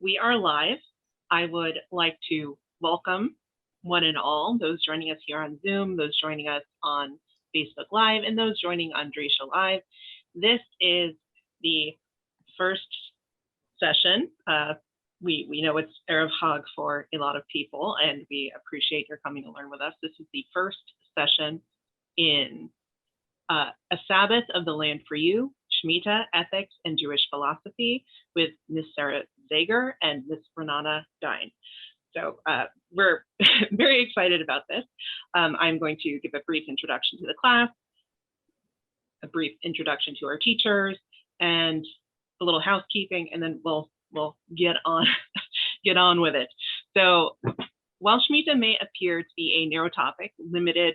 We are live. I would like to welcome one and all, those joining us here on Zoom, those joining us on Facebook Live, and those joining on Drisha Live. This is the first session. We know it's Erev Hag for a lot of people, and we appreciate your coming to learn with us. This is the first session in A Sabbath of the Land for You, Shemitah, Ethics, and Jewish Philosophy with Ms. Sarah Zager and Ms. Ranana Dine. So we're very excited about this. I'm going to give a brief introduction to the class, a brief introduction to our teachers, and a little housekeeping, and then we'll get on with it. So while Shemitah may appear to be a narrow topic, limited,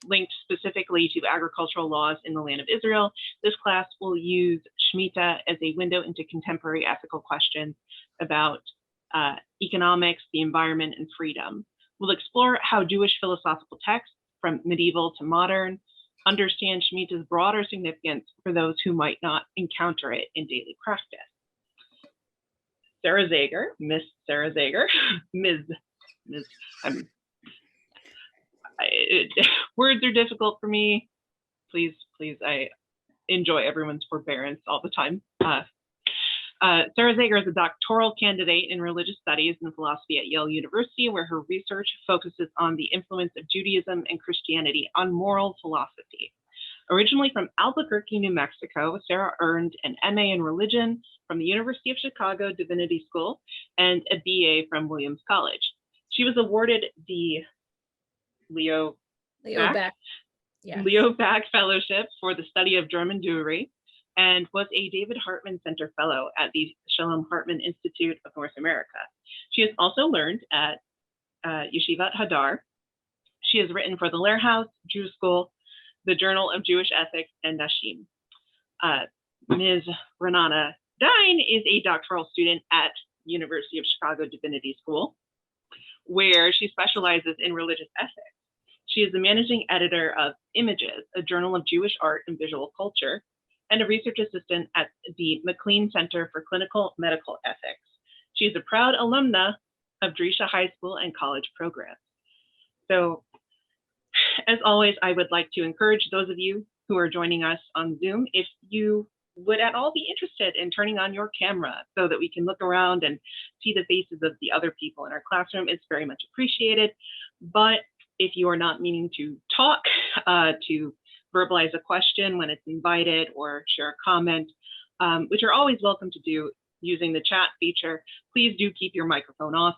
linked specifically to agricultural laws in the land of Israel, this class will use Shemitah as a window into contemporary ethical questions about economics, the environment, and freedom. We'll explore how Jewish philosophical texts, from medieval to modern, understand Shemitah's broader significance for those who might not encounter it in daily practice. Sarah Zager, Miss Sarah Zager, words are difficult for me. Please, I enjoy everyone's forbearance all the time. Sarah Zager is a doctoral candidate in religious studies and philosophy at Yale University, where her research focuses on the influence of Judaism and Christianity on moral philosophy. Originally from Albuquerque, New Mexico, Sarah earned an MA in religion from the University of Chicago Divinity School and a BA from Williams College. She was awarded the Leo Back Fellowship for the study of German Jewry and was a David Hartman Center Fellow at the Shalom Hartman Institute of North America. She has also learned at Yeshivat Hadar. She has written for the Lehrhaus, Jew School, the Journal of Jewish Ethics, and Nashim. Ms. Ranana Dine is a doctoral student at University of Chicago Divinity School, where she specializes in religious ethics. She is the managing editor of Images, a journal of Jewish art and visual culture, and a research assistant at the McLean Center for Clinical Medical Ethics. She is a proud alumna of Drisha High School and college programs. So, as always, I would like to encourage those of you who are joining us on Zoom, if you would at all be interested in turning on your camera so that we can look around and see the faces of the other people in our classroom, it's very much appreciated. But if you are not meaning to talk, to verbalize a question when it's invited or share a comment, which are always welcome to do using the chat feature, please do keep your microphone off.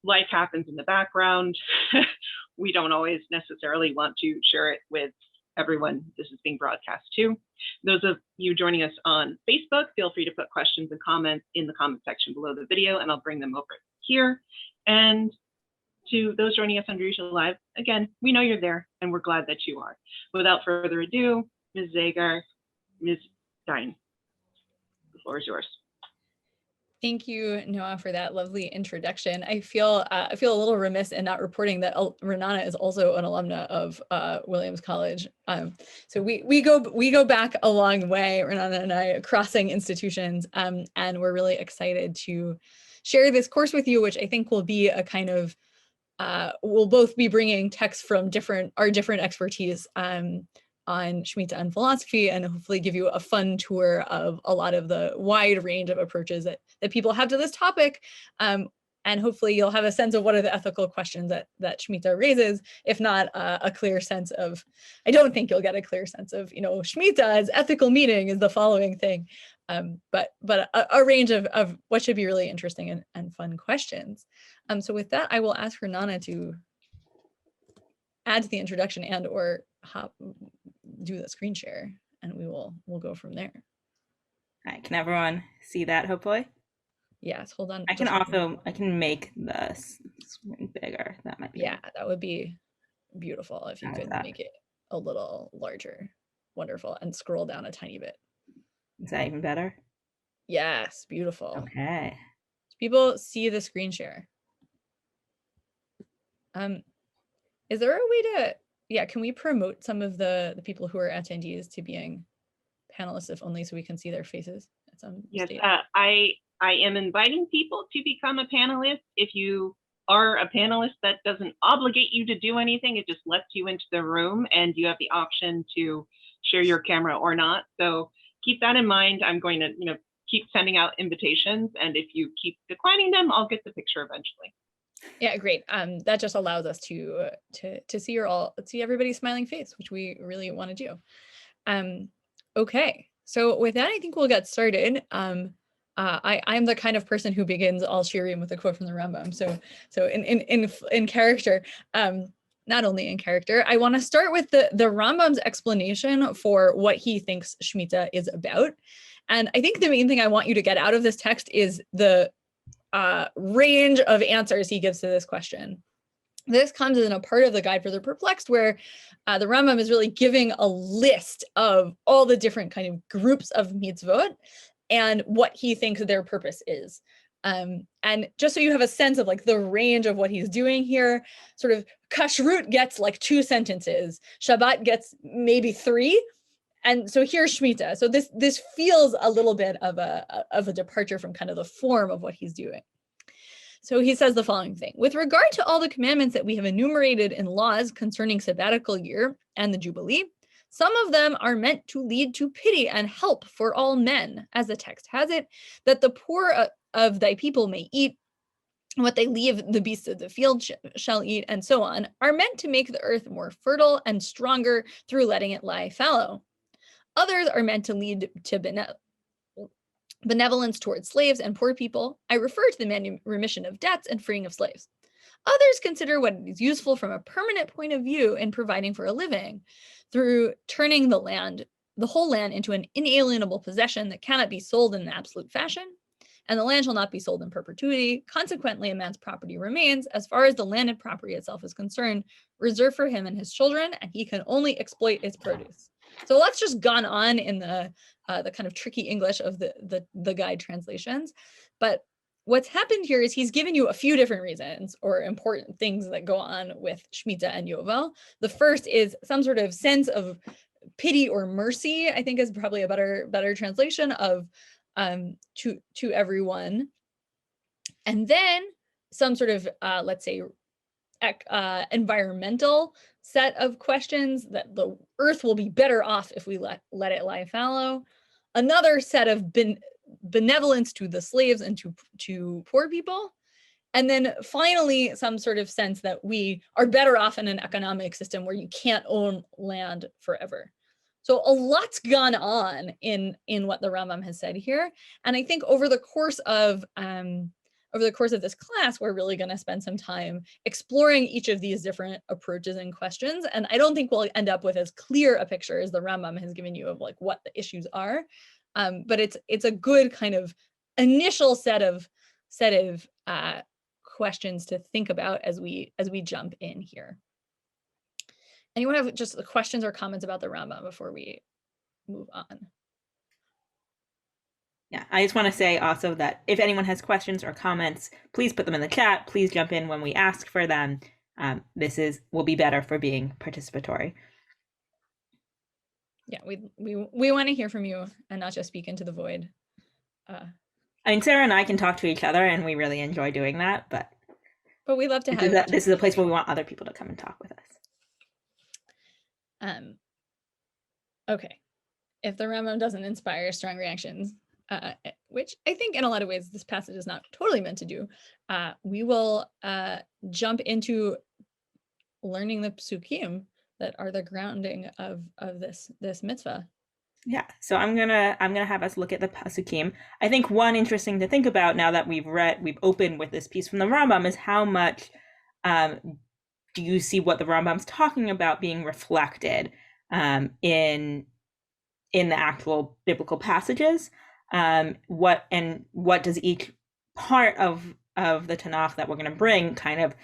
Life happens in the background. We don't always necessarily want to share it with everyone this is being broadcast to. Those of you joining us on Facebook, feel free to put questions and comments in the comment section below the video, and I'll bring them over here. And to those joining us on Drisha Live, again, we know you're there, and we're glad that you are. Without further ado, Ms. Zager, Ms. Dine, the floor is yours. Thank you, Noah, for that lovely introduction. I feel a little remiss in not reporting that Ranana is also an alumna of Williams College. So we go back a long way, Ranana and I, crossing institutions, and we're really excited to share this course with you, which I think will be a kind of we'll both be bringing texts from our different expertise on Shemitah and philosophy, and hopefully give you a fun tour of a lot of the wide range of approaches that people have to this topic. And hopefully you'll have a sense of what are the ethical questions that Shemitah raises, if not a clear sense of, I don't think you'll get a clear sense of, Shemitah's ethical meaning is the following thing, but a range of what should be really interesting and fun questions. So with that, I will ask Ranana to add to the introduction and or do the screen share, and we'll go from there. All right, can everyone see that, hopefully? Yes, hold on. I can make the screen bigger. That might be. Yeah, that would be beautiful if you could make it a little larger. Wonderful. And scroll down a tiny bit. Is that even better? Yes, beautiful. Okay. People see the screen share. Is there a way to, can we promote some of the people who are attendees to being panelists, if only so we can see their faces at some Yes, stage? I am inviting people to become a panelist. If you are a panelist, that doesn't obligate you to do anything. It just lets you into the room and you have the option to share your camera or not. So keep that in mind. I'm going to, keep sending out invitations, and if you keep declining them, I'll get the picture eventually. Yeah, great. That just allows us to see everybody's smiling face, which we really want to do. Okay, so with that, I think we'll get started. I'm the kind of person who begins all shirim with a quote from the Rambam. So in character, not only in character, I want to start with the Rambam's explanation for what he thinks Shemitah is about. And I think the main thing I want you to get out of this text is the range of answers he gives to this question. This comes in a part of the Guide for the Perplexed where the Rambam is really giving a list of all the different kind of groups of mitzvot and what he thinks their purpose is. And just so you have a sense of like the range of what he's doing here, sort of kashrut gets like 2 sentences, Shabbat gets maybe 3. And so here's Shemitah. So this feels a little bit of a departure from kind of the form of what he's doing. So he says the following thing: with regard to all the commandments that we have enumerated in laws concerning sabbatical year and the Jubilee, some of them are meant to lead to pity and help for all men, as the text has it, that the poor of thy people may eat, what they leave the beasts of the field shall eat, and so on, are meant to make the earth more fertile and stronger through letting it lie fallow. Others are meant to lead to benevolence towards slaves and poor people. I refer to the remission of debts and freeing of slaves. Others consider what is useful from a permanent point of view in providing for a living, through turning the whole land into an inalienable possession that cannot be sold in an absolute fashion, and the land shall not be sold in perpetuity. Consequently, a man's property remains, as far as the landed property itself is concerned, reserved for him and his children, and he can only exploit its produce. So lots just gone on in the kind of tricky English of the guide translations. But what's happened here is he's given you a few different reasons or important things that go on with Shemitah and Yovel. The first is some sort of sense of pity or mercy, I think is probably a better translation of to everyone. And then some sort of, let's say, environmental set of questions, that the earth will be better off if we let it lie fallow. Another set of benevolence to the slaves and to poor people. And then finally, some sort of sense that we are better off in an economic system where you can't own land forever. So a lot's gone on in what the Rambam has said here. And I think over the course of this class, we're really going to spend some time exploring each of these different approaches and questions. And I don't think we'll end up with as clear a picture as the Rambam has given you of like what the issues are. But it's a good kind of initial set of questions to think about as we jump in here. Anyone have just questions or comments about the Rambam before we move on? Yeah, I just want to say also that if anyone has questions or comments, please put them in the chat. Please jump in when we ask for them. This will be better for being participatory. Yeah, we want to hear from you and not just speak into the void. I mean, Sarah and I can talk to each other, and we really enjoy doing that. But we love to have this is a place where we want other people to come and talk with us. Okay, if the Rambam doesn't inspire strong reactions, which I think in a lot of ways this passage is not totally meant to do, we will jump into learning the psukim that are the grounding of this mitzvah. Yeah, so I'm gonna have us look at the pasukim. I think one interesting to think about now that we've opened with this piece from the Rambam is how much do you see what the Rambam's talking about being reflected in the actual biblical passages? What does each part of the Tanakh that we're going to bring kind of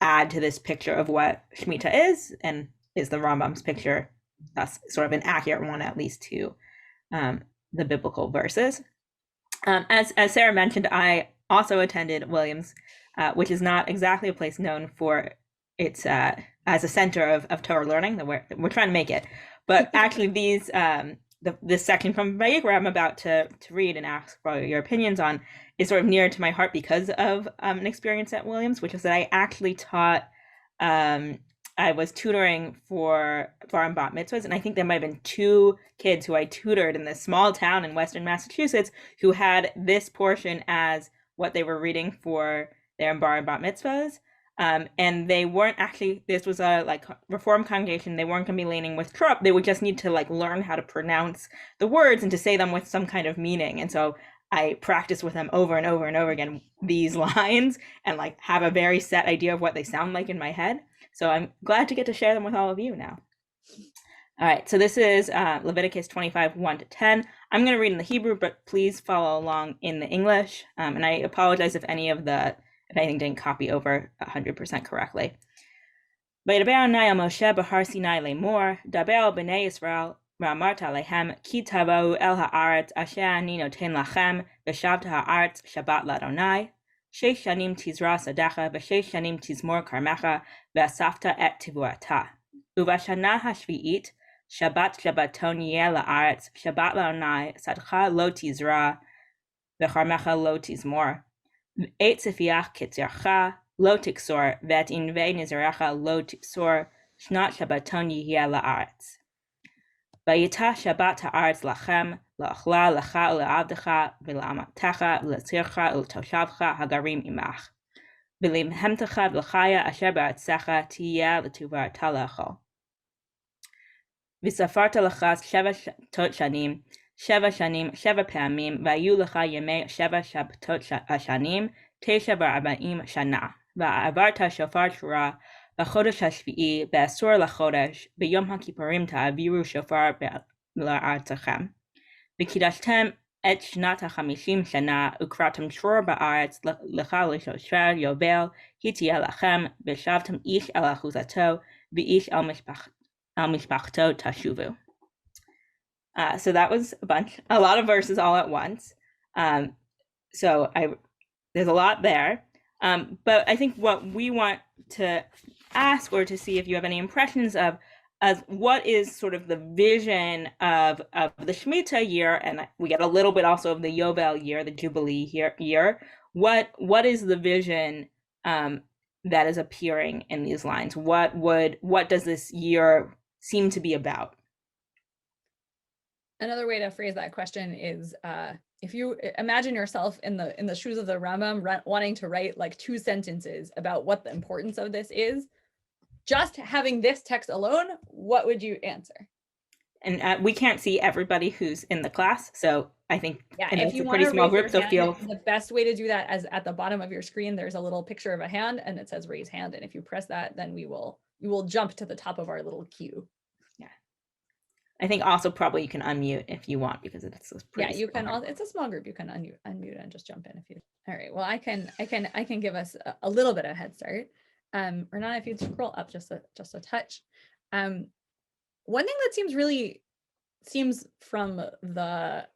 add to this picture of what Shemitah is, and is the Rambam's picture thus sort of an accurate one, at least to the biblical verses? As Sarah mentioned, I also attended Williams, which is not exactly a place known for its as a center of Torah learning. That we're trying to make it, but actually these this section from Vayikra I'm about to read and ask for your opinions on is sort of near to my heart because of an experience at Williams, which was that I actually taught, I was tutoring for bar and bat mitzvahs, and I think there might have been 2 kids who I tutored in this small town in Western Massachusetts who had this portion as what they were reading for their bar and bat mitzvahs. And they weren't actually, this was a like Reform congregation, they weren't going to be leaning with Trump. They would just need to like learn how to pronounce the words and to say them with some kind of meaning. And so I practiced with them over and over and over again these lines and like have a very set idea of what they sound like in my head. So I'm glad to get to share them with all of you now. All right, so this is Leviticus 25, 1-10. I'm going to read in the Hebrew, but please follow along in the English. And I apologize if anything didn't copy over 100% correctly. Vaydaber Adonai el Moshe b'har Sinai lemor, daber el bnei Yisrael v'amart alehem, ki tavou el haaretz asher ani noten lachem, v'shavta haaretz Shabbat l'Adonai. 6 shanim tizra sadecha, v'shesh shanim tizmor karmecha, v'asafta et tivuata. Uvashana hashvi'it, Shabbat Shabbaton yeh la'aretz, Shabbat l'Adonai, sadcha lo tizra, v'karmecha lo tizmor. Et sefiach ketzircha, lo tiksor, vet invei nizarecha lo tiksor, shnat Shabbaton yeh la'aretz. Vayita Shabbat ha'aretz lachem, la'achla lecha u'le'avdecha, v'la'amatecha, v'le'tzircha u'letoshavcha hagarim imach. V'limhemtecha v'lchaya asher ba'atzecha tiyeh l'tuvarta le'achol. V'safarta lechas sheva tot shanim, sheva shanim, sheva pa'amim, v'ayu lecha yemei sheva shabbatot shanim, tesha v'arba'im shana. V'avarta shofar shura, v'chodesh hashvi'i, be'asur l'chodesh, b'yom ha'kippurim ta'aviru shofar la'artzachem. V'kidashtem et shnat ha'chamishim shana, ukratem shur ba'aretz lecha l'shosher yovel, hitiyeh lachem, v'shavtem ish el achuzato, v'ish el mishpachto tashuvu. So that was a lot of verses all at once. So there's a lot there. But I think what we want to ask or to see if you have any impressions of what is sort of the vision of the Shemitah year, and we get a little bit also of the Yovel year, the Jubilee year. What is the vision that is appearing in these lines? What does this year seem to be about? Another way to phrase that question is if you imagine yourself in the shoes of the Rambam wanting to write like 2 sentences about what the importance of this is, just having this text alone, what would you answer? And we can't see everybody who's in the class, so I think if you it's a pretty small group, so the best way to do that is at the bottom of your screen, there's a little picture of a hand and it says raise hand. And if you press that, then we will jump to the top of our little queue. Yeah. I think also probably you can unmute if you want because it's pretty you can also, it's a small group. You can unmute and just jump in if you. All right. Well, I can give us a little bit of a head start. Ranana, if you'd scroll up just a touch. One thing that seems from the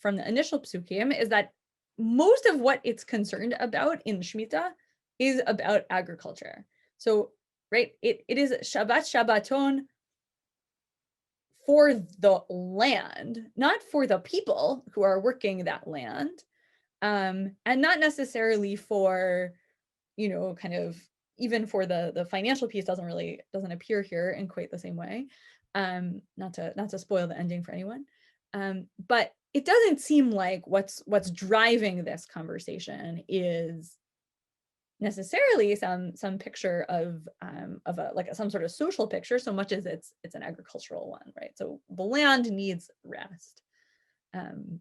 initial psukim is that most of what it's concerned about in Shemitah is about agriculture. So, right, it is Shabbat Shabbaton for the land, not for the people who are working that land, and not necessarily for, kind of even for the financial piece doesn't appear here in quite the same way. Not to spoil the ending for anyone, but it doesn't seem like what's driving this conversation is necessarily some picture of some sort of social picture, so much as it's an agricultural one, right? So the land needs rest, and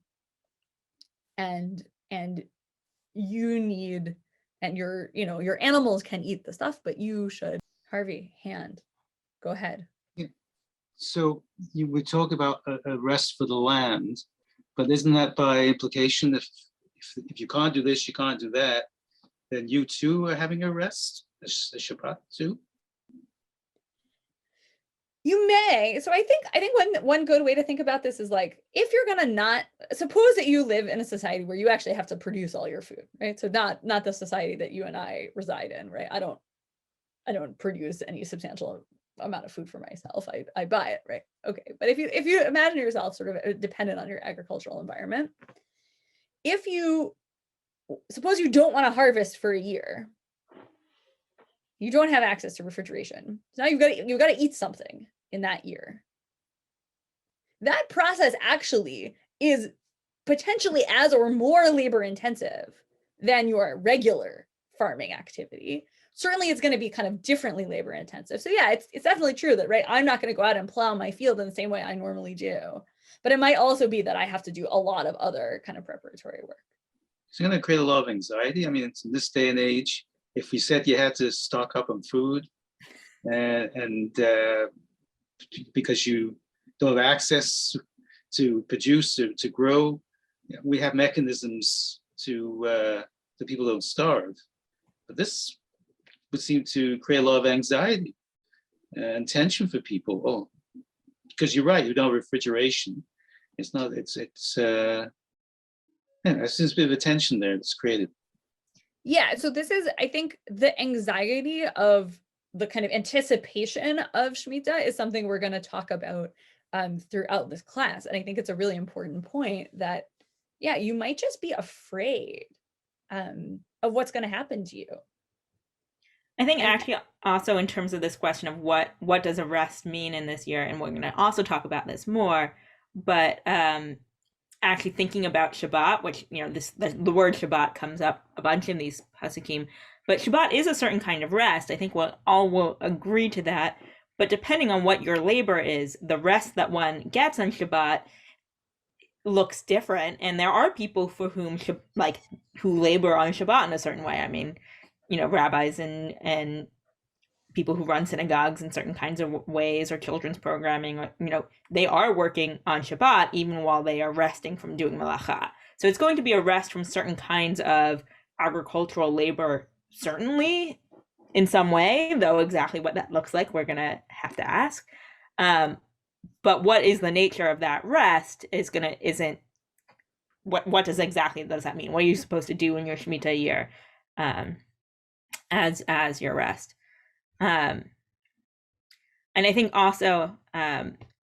you need, and your animals can eat the stuff, but you should. Harvey, hand, go ahead. Yeah. So you would talk about a rest for the land, but isn't that by implication if you can't do this, you can't do that, then you too are having a rest, a Shabbat too? You may. So I think one good way to think about this is like, if you're gonna not, suppose that you live in a society where you actually have to produce all your food, right? So not the society that you and I reside in, right? I don't produce any substantial amount of food for myself, I buy it, right? Okay, but if you imagine yourself sort of dependent on your agricultural environment, if you suppose you don't want to harvest for a year, you don't have access to refrigeration. So now you've got to eat something in that year. That process actually is potentially as or more labor intensive than your regular farming activity. Certainly it's going to be kind of differently labor intensive. So yeah, it's definitely true that, right, I'm not going to go out and plow my field in the same way I normally do. But it might also be that I have to do a lot of other kind of preparatory work. It's going to create a lot of anxiety. I mean, it's in this day and age, if we said you had to stock up on food and because you don't have access to produce or to grow, we have mechanisms to people don't starve. But this would seem to create a lot of anxiety and tension for people. Oh, because you're right, you don't have refrigeration. It's not, it's there's a bit of a tension there that's created. Yeah, so this is, I think, the anxiety of the kind of anticipation of Shemitah is something we're going to talk about throughout this class. And I think it's a really important point that, yeah, you might just be afraid of what's going to happen to you. I think actually also in terms of this question of what does a rest mean in this year, and we're going to also talk about this more, but actually thinking about Shabbat, which, you know, the word Shabbat comes up a bunch in these pasukim, but Shabbat is a certain kind of rest. I think we'll all agree to that. But depending on what your labor is, the rest that one gets on Shabbat looks different. And there are people for whom who labor on Shabbat in a certain way. I mean, you know, rabbis and people who run synagogues in certain kinds of ways, or children's programming, or, you know, they are working on Shabbat even while they are resting from doing halakhah. So it's going to be a rest from certain kinds of agricultural labor, certainly in some way, though exactly what that looks like, we're going to have to ask. But what is the nature of that rest isn't what does that mean? What are you supposed to do in your Shemitah year as your rest? And I think also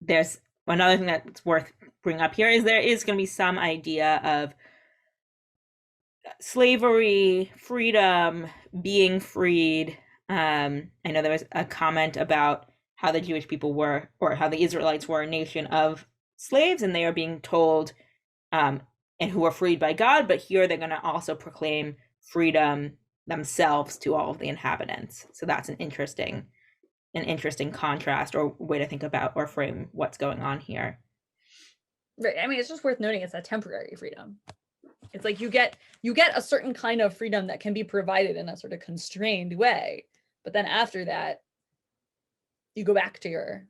there's another thing that's worth bringing up here is there is going to be some idea of slavery, freedom, being freed. I know there was a comment about how the Jewish people were, or how the Israelites were, a nation of slaves, and they are being told, and who are freed by God, but here they're going to also proclaim freedom themselves to all of the inhabitants. So that's an interesting contrast or way to think about or frame what's going on here. Right. I mean, it's just worth noting it's a temporary freedom. It's like you get a certain kind of freedom that can be provided in a sort of constrained way, but then after that, you go back to your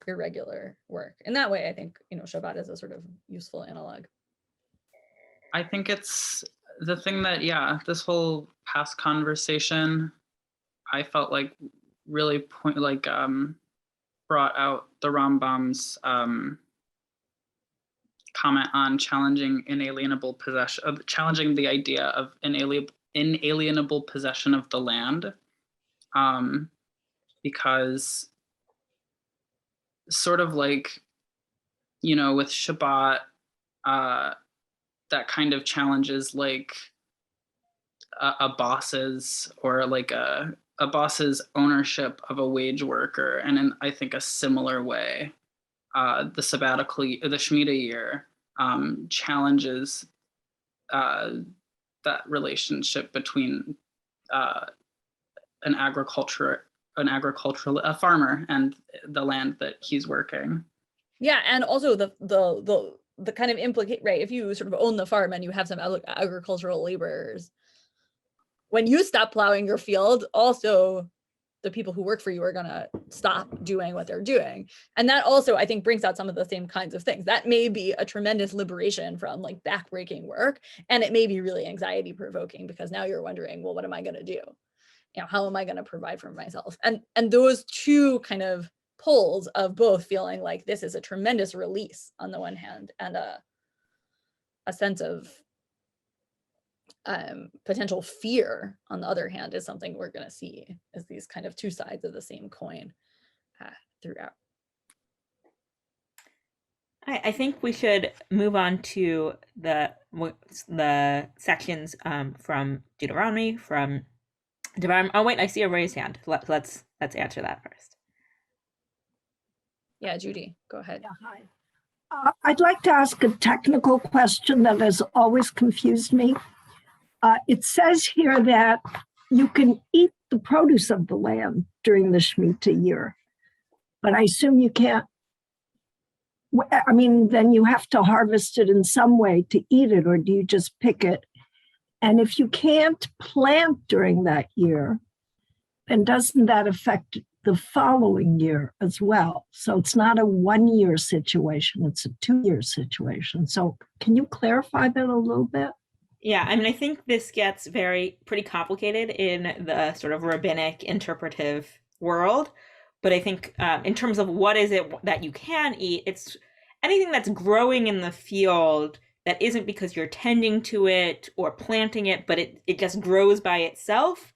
regular work. In that way, I think, you know, Shabbat is a sort of useful analog. I think it's the thing that, this whole past conversation, I felt like really brought out the Rambam's comment on challenging inalienable possession, challenging the idea of inalienable possession of the land, because sort of like, you know, with Shabbat, that kind of challenges like a boss's or like a boss's ownership of a wage worker, and in I think a similar way, the Shemitah year challenges that relationship between a farmer and the land that he's working. Yeah, and also the kind of implicate, right, if you sort of own the farm and you have some agricultural laborers, when you stop plowing your field, also the people who work for you are going to stop doing what they're doing. And that also, I think, brings out some of the same kinds of things. That may be a tremendous liberation from like backbreaking work, and it may be really anxiety provoking because now you're wondering, well, what am I going to do? You know, how am I going to provide for myself? And those two kind of pulls of both feeling like this is a tremendous release on the one hand, and a sense of potential fear on the other hand is something we're going to see as these kind of two sides of the same coin. throughout. I think we should move on to the sections from Deuteronomy, oh wait, I see a raised hand. Let's answer that first. Yeah, Judy, go ahead. Yeah, hi. I'd like to ask a technical question that has always confused me. It says here that you can eat the produce of the land during the Shemitah year, but I assume you can't. I mean, then you have to harvest it in some way to eat it, or do you just pick it? And if you can't plant during that year, then doesn't that affect the following year as well? So it's not a 1 year situation, it's a 2 year situation. So can you clarify that a little bit? Yeah, I mean, I think this gets pretty complicated in the sort of rabbinic interpretive world. But I think in terms of what is it that you can eat, it's anything that's growing in the field that isn't because you're tending to it or planting it, but it just grows by itself,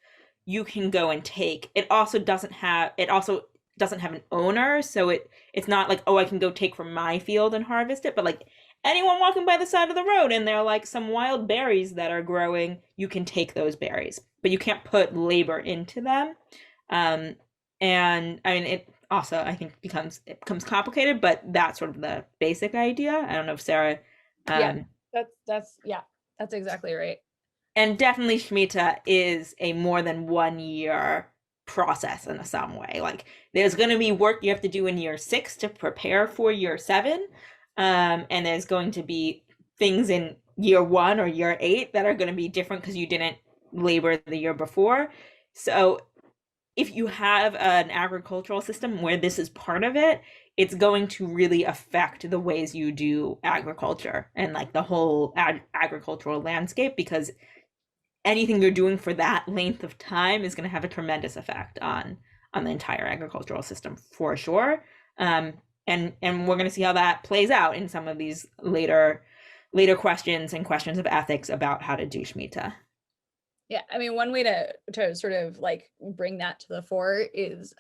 you can go and take. It also doesn't have an owner, so it's not like, oh, I can go take from my field and harvest it, but like anyone walking by the side of the road and there are like some wild berries that are growing, you can take those berries, but you can't put labor into them. And I mean, it also, I think, becomes complicated, but that's sort of the basic idea. I don't know if Sarah. Yeah, that's exactly right. And definitely Shemitah is a more than 1 year process in some way. Like there's going to be work you have to do in year 6 to prepare for year 7. And there's going to be things in year 1 or year 8 that are going to be different because you didn't labor the year before. So if you have an agricultural system where this is part of it, it's going to really affect the ways you do agriculture and like the whole agricultural landscape, because anything you're doing for that length of time is going to have a tremendous effect on the entire agricultural system for sure. And we're going to see how that plays out in some of these later questions and questions of ethics about how to do Shemitah. Yeah, I mean, one way to sort of like bring that to the fore is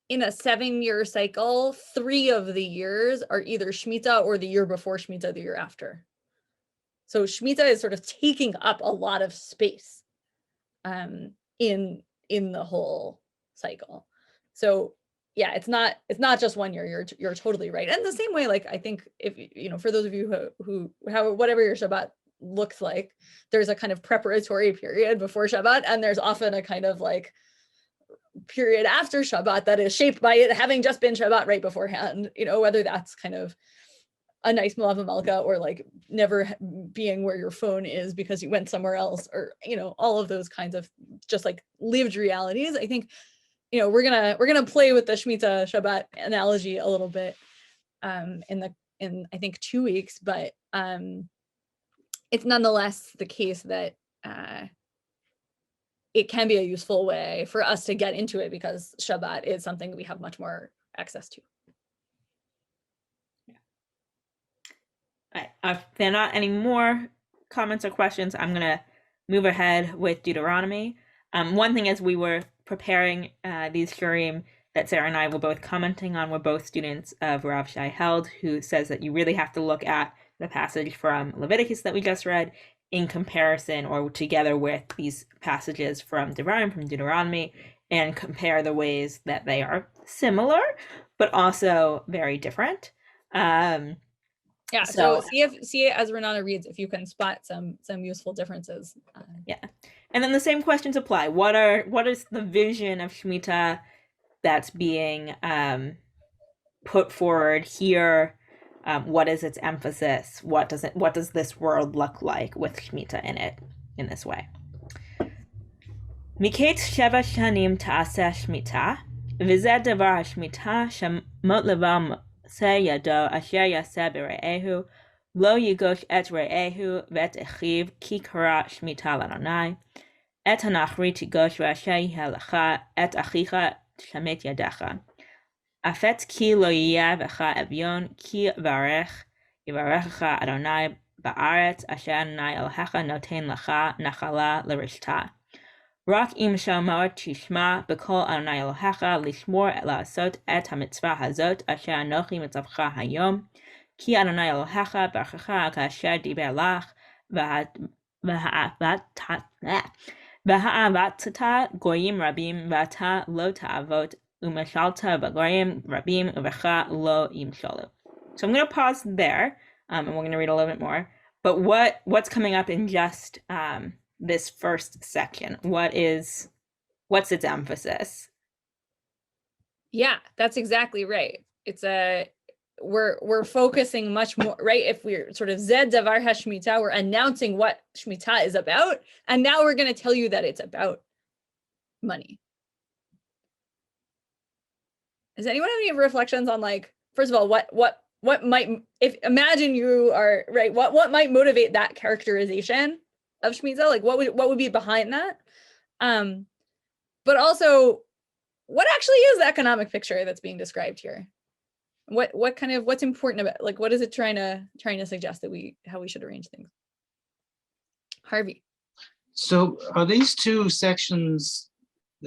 in a 7-year cycle, 3 of the years are either Shemitah or the year before Shemitah, the year after. So Shemitah is sort of taking up a lot of space in the whole cycle. So yeah, it's not just 1 year. You're totally right. And the same way, like I think if for those of you who have whatever your Shabbat looks like, there's a kind of preparatory period before Shabbat, and there's often a kind of like period after Shabbat that is shaped by it having just been Shabbat right beforehand, whether that's kind of a nice Malava Malka or like never being where your phone is because you went somewhere else, or all of those kinds of just like lived realities. I think we're gonna play with the Shemitah Shabbat analogy a little bit in I think 2 weeks, but it's nonetheless the case that it can be a useful way for us to get into it because Shabbat is something we have much more access to. Yeah. All right. If there are not any more comments or questions, I'm going to move ahead with Deuteronomy. One thing as we were preparing these shurim that Sarah and I were both commenting on, we're both students of Rav Shai Held, who says that you really have to look at the passage from Leviticus that we just read in comparison or together with these passages from Deuteronomy, and compare the ways that they are similar but also very different. So see it as Ranana reads if you can spot some useful differences. Yeah, and then the same questions apply. What is the vision of Shemitah that's being put forward here? What is its emphasis? What does this world look like with Shemitah in it in this way? Miket sheva shanim ta'aseh Shemitah, v'zeh davar hashmitah shemot levam se yado asher yaseh b're'ehu lo yigosh et re'ehu v'et echiv ki kara Shemitah l'Adonai et hanachri tigosh v'asher halakhah et achicha shamet yadecha. Afet ki lo yiyavecha evyon ki yivarecha Adonai ba'aretz asher Adonai Elohecha noten lecha nachala l'rishta. רק אם שמוע תשמע בקול אדוני אלוהיך לשמור לעשות את המצווה הזאת אשר אנוכי מצווך היום, כי אדוני אלוהיך ברכך כאשר דיבר לך, והעבדת גויים רבים, ואתה לא תעבוד, ומשלת בגויים רבים, ובך לא ימשלו. So I'm going to pause there, and we're going to read a little bit more. But what's coming up in just this first section? What's its emphasis? Yeah, that's exactly right. It's we're focusing much more, right? If we're sort of Zed Davar HaShemitah, we're announcing what Shemitah is about, and now we're going to tell you that it's about money. Does anyone have any reflections on, like, first of all, what might, if imagine you are right, what might motivate that characterization of Shemitah? Like, what would be behind that? But also, what actually is the economic picture that's being described here? What's important about, like, what is it trying to suggest that how we should arrange things? Harvey. So are these two sections,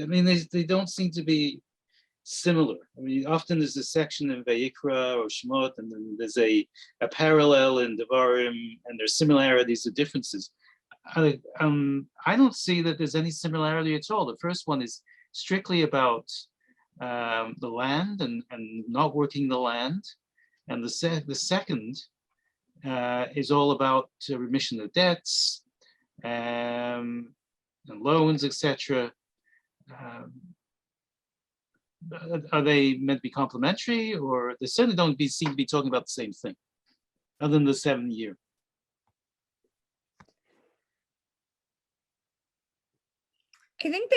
I mean, they don't seem to be similar. I mean, often there's a section in Vayikra or Shemot, and then there's a parallel in Devarim, and there's similarities or differences. I don't see that there's any similarity at all. The first one is strictly about the land and not working the land, and the second is all about remission of debts and loans, etc. Are they meant to be complementary, or they certainly don't seem to be talking about the same thing, other than the 7 year? I think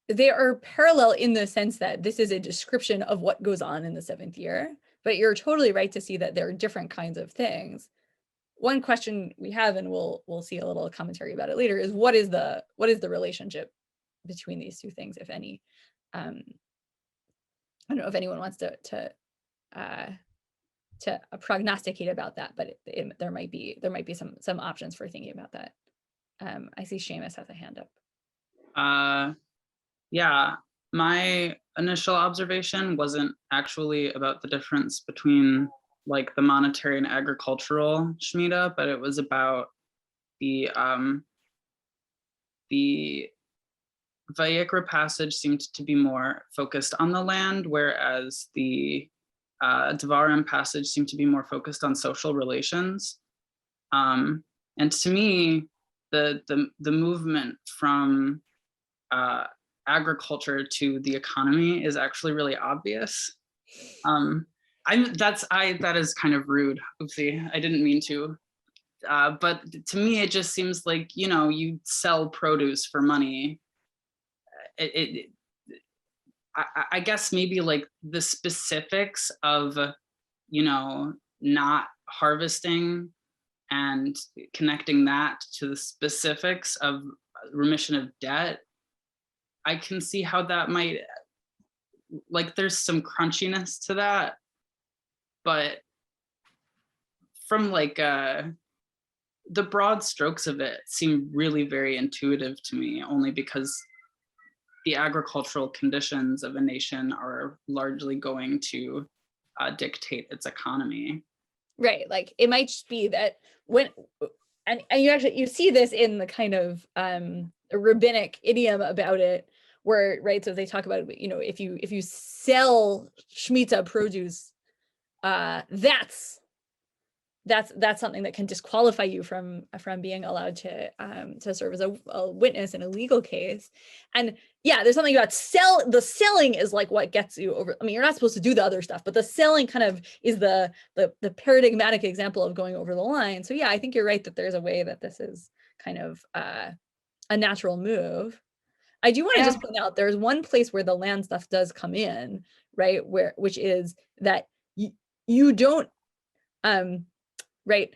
they are parallel in the sense that this is a description of what goes on in the 7th year, but you're totally right to see that there are different kinds of things. One question we have, and we'll see a little commentary about it later, is what is the relationship between these two things, if any? I don't know if anyone wants to prognosticate about that, but there might be some options for thinking about that. I see Seamus has a hand up. Yeah, my initial observation wasn't actually about the difference between, like, the monetary and agricultural Shemitah, but it was about the Vayikra passage seemed to be more focused on the land, whereas the Devarim passage seemed to be more focused on social relations. And to me, the movement from agriculture to the economy is actually really obvious. That is kind of rude. Oopsie, I didn't mean to. But to me, it just seems like, you sell produce for money. I guess maybe, like, the specifics of, not harvesting and connecting that to the specifics of remission of debt, I can see how that might, like, there's some crunchiness to that, but from, like, the broad strokes of it seem really very intuitive to me, only because the agricultural conditions of a nation are largely going to dictate its economy. Right, like, it might just be that and you see this in the kind of rabbinic idiom about it, where, right, so they talk about, if you sell Shemitah produce, that's something that can disqualify you from being allowed to serve as a witness in a legal case. And yeah, there's something about the selling is, like, what gets you over. I mean, you're not supposed to do the other stuff, but the selling kind of is the paradigmatic example of going over the line. So yeah, I think you're right that there's a way that this is kind of a natural move. I do want to just point out there's one place where the land stuff does come in, right? Which is that you don't, right?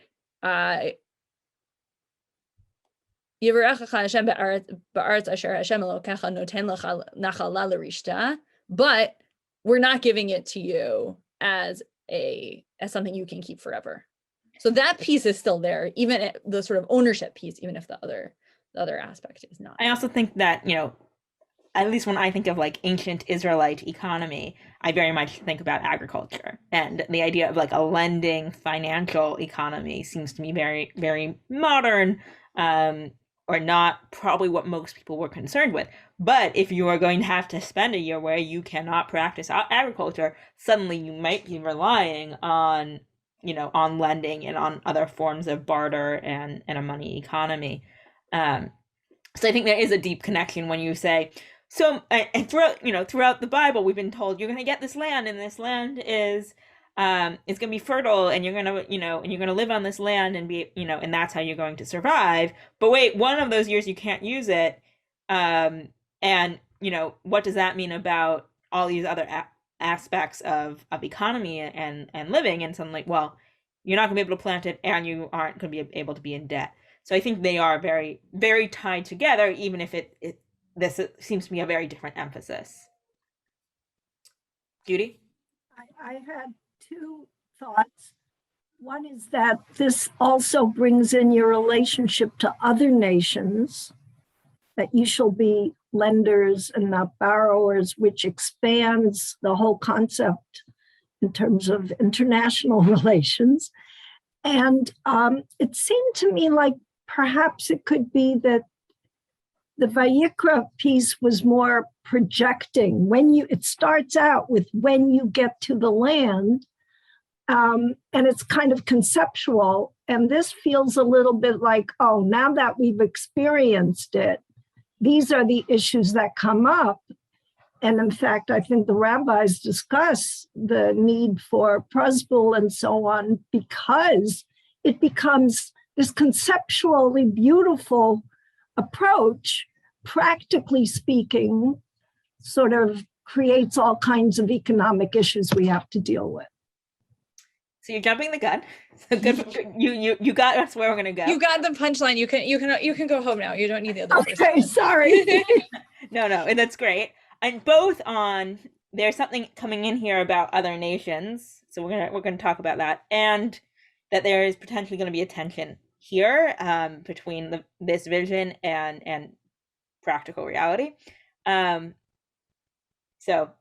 But we're not giving it to you as something you can keep forever. So that piece is still there, even at the sort of ownership piece, even if the other The other aspect is not. I also think that, at least when I think of like ancient Israelite economy, I very much think about agriculture, and the idea of like a lending financial economy seems to me very, very modern, or not probably what most people were concerned with. But if you are going to have to spend a year where you cannot practice agriculture, suddenly you might be relying on, on lending and on other forms of barter and a money economy. So I think there is a deep connection when you say, so, and throughout the Bible, we've been told you're going to get this land, and this land is going to be fertile, and you're going to, and you're going to live on this land and be, and that's how you're going to survive. But wait, one of those years you can't use it. And, what does that mean about all these other aspects of economy and living? And suddenly, well, you're not going to be able to plant it, and you aren't going to be able to be in debt. So I think they are very, very tied together, even if this seems to be a very different emphasis. Judy? I had two thoughts. One is that this also brings in your relationship to other nations, that you shall be lenders and not borrowers, which expands the whole concept in terms of international relations. And it seemed to me like perhaps it could be that the Vayikra piece was more projecting. It starts out with when you get to the land, and it's kind of conceptual. And this feels a little bit like, oh, now that we've experienced it, these are the issues that come up. And in fact, I think the rabbis discuss the need for prosbul and so on, because it becomes this conceptually beautiful approach, practically speaking, sort of creates all kinds of economic issues we have to deal with. So you're jumping the gun. So good. You got us where we're gonna go. You got the punchline. You can go home now. You don't need the other. Okay, sorry. No, and that's great. And both on, there's something coming in here about other nations. So we're gonna talk about that, and that there is potentially going to be a tension here between this vision and practical reality. So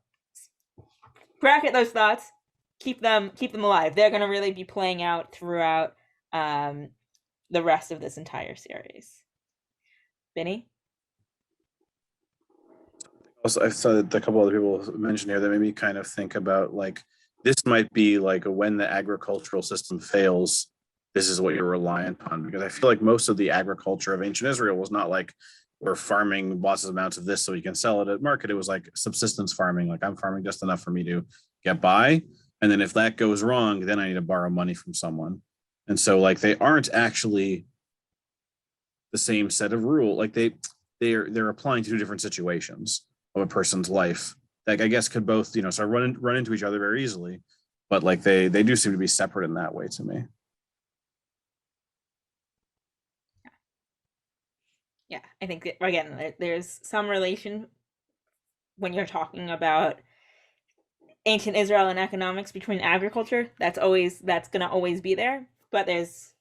bracket those thoughts, keep them alive. They're going to really be playing out throughout the rest of this entire series. Vinny? Also, I saw that a couple other people mentioned here that made me kind of think about, like, this might be like when the agricultural system fails, this is what you're reliant on. Because I feel like most of the agriculture of ancient Israel was not like we're farming lots of amounts of this so we can sell it at market. It was like subsistence farming. Like, I'm farming just enough for me to get by. And then if that goes wrong, then I need to borrow money from someone. And so, like, they aren't actually the same set of rules. Like, they're applying to two different situations of a person's life. Like, I guess could both, sort of run into each other very easily, but like they do seem to be separate in that way to me. Yeah, I think that, again, there's some relation when you're talking about ancient Israel and economics between agriculture. That's going to always be there, but there's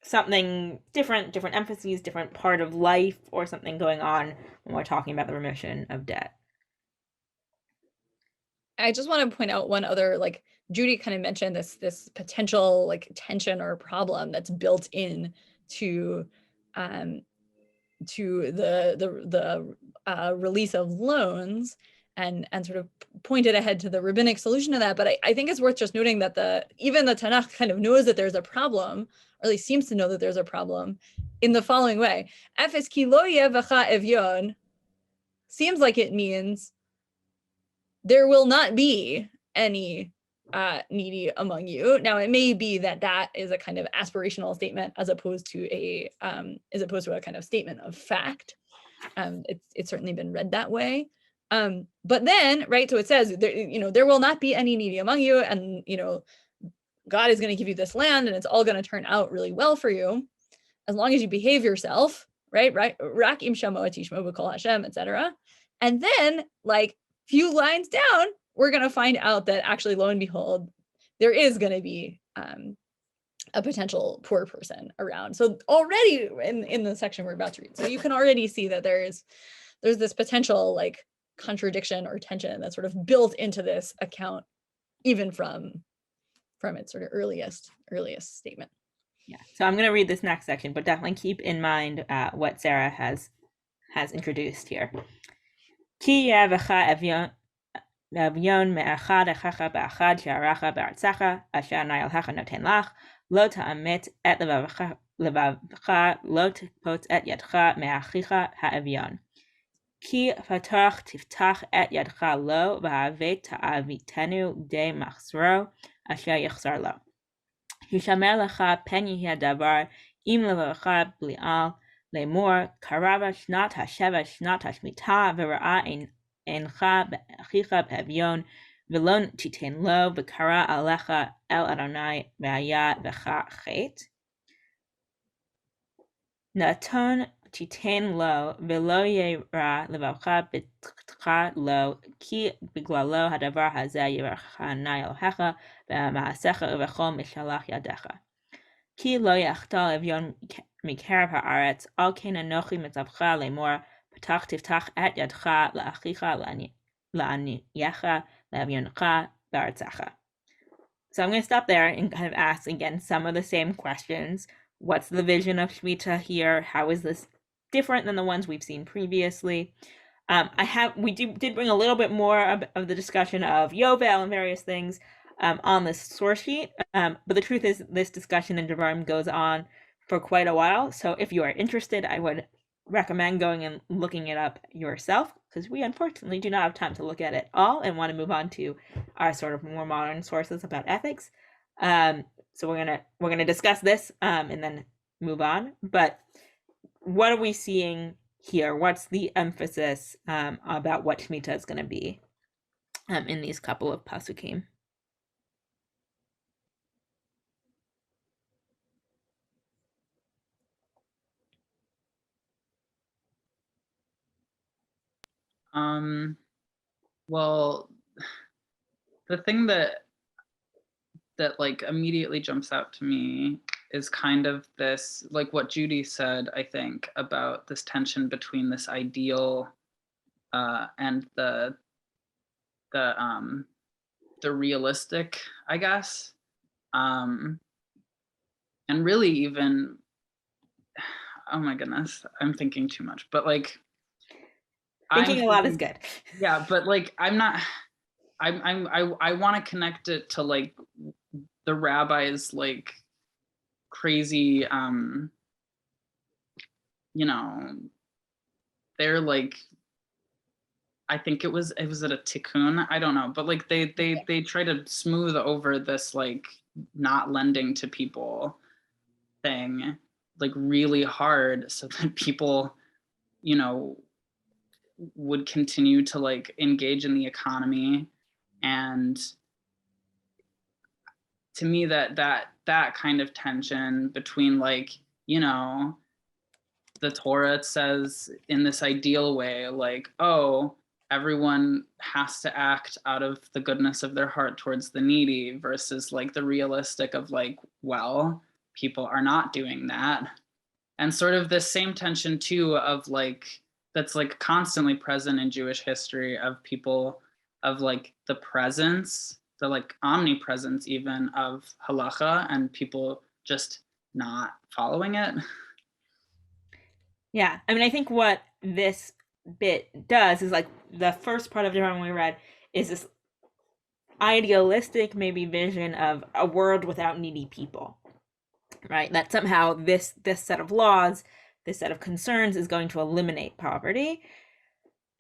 something different emphases, different part of life, or something going on when we're talking about the remission of debt. I just want to point out one other, like Judy kind of mentioned this potential like tension or problem that's built in to the release of loans, and sort of pointed ahead to the rabbinic solution to that. But I think it's worth just noting that even the Tanakh kind of knows that there's a problem, or at least seems to know that there's a problem, in the following way. Efes ki lo yeh v'cha evyon seems like it means there will not be any needy among you. Now, it may be that is a kind of aspirational statement as opposed to a kind of statement of fact. It's certainly been read that way. But then, right, so it says, there will not be any needy among you, and, God is going to give you this land, and it's all going to turn out really well for you, as long as you behave yourself, right? Rak im shamo tishmo b'kol Hashem, etc. And then, like, few lines down, we're going to find out that actually, lo and behold, there is going to be a potential poor person around. So already in the section we're about to read, so you can already see that there's this potential like contradiction or tension that's sort of built into this account, even from its sort of earliest statement. Yeah. So I'm going to read this next section, but definitely keep in mind what Sarah has introduced here. Ki yevecha avion me'achad echacha ba'achad she'aracha ba'artzecha asher halakhah noten lach lo ta'amet et levavcha lo tikpot et yadcha me'achicha ha'avion. Ki fatach tiftach et yadcha lo v'havet ta'avitenu de machzro asher yachzar lo. Hishamer lecha pen yiheh davar im levavcha bli'al lemor karava shnat hasheva shnat hashmitah v'ra'a encha be'achicha be'avion v'lo titen lo v'kara alecha el Adonai v'haya v'cha chet. Naton titen lo v'lo yera levavcha b'tcha lo ki biglalo hadavar hazeh yirachanai Elohecha b'ma'asecha uv'chol mishalach yadecha. Ki lo yachtal avion mikerav haaretz al ken anochi mitzavcha lemor patach tiftach et yadcha la'achicha la'aniyecha le'avioncha ba'artzecha. So I'm going to stop there and kind of ask again some of the same questions. What's the vision of Shemitah here? How is this different than the ones we've seen previously? We did bring a little bit more of the discussion of Yovel and various things on this source sheet, but the truth is this discussion in Devarim goes on for quite a while. So if you are interested, I would recommend going and looking it up yourself, because we unfortunately do not have time to look at it all and want to move on to our sort of more modern sources about ethics. So we're gonna discuss this and then move on. But what are we seeing here? What's the emphasis about what Shemitah is going to be in these couple of pasukim? Well, the thing that like immediately jumps out to me is kind of this, like what Judy said, I think, about this tension between this ideal and the realistic, I guess, and really even, oh my goodness, I'm thinking too much, but like thinking a lot is good. Yeah, but like I want to connect it to like the rabbis, like crazy, they're like, I think it was at a tikkun, I don't know, but like they try to smooth over this like not lending to people thing like really hard so that people, would continue to like engage in the economy. And to me that kind of tension between like, the Torah, it says in this ideal way, like, oh, everyone has to act out of the goodness of their heart towards the needy, versus like the realistic of like, well, people are not doing that. And sort of this same tension too of like, that's like constantly present in Jewish history of people, of like the presence, the like omnipresence even of halakhah, and people just not following it. Yeah, I mean, I think what this bit does is like the first part of Deuteronomy we read is this idealistic maybe vision of a world without needy people, right? That somehow this set of laws, this set of concerns is going to eliminate poverty.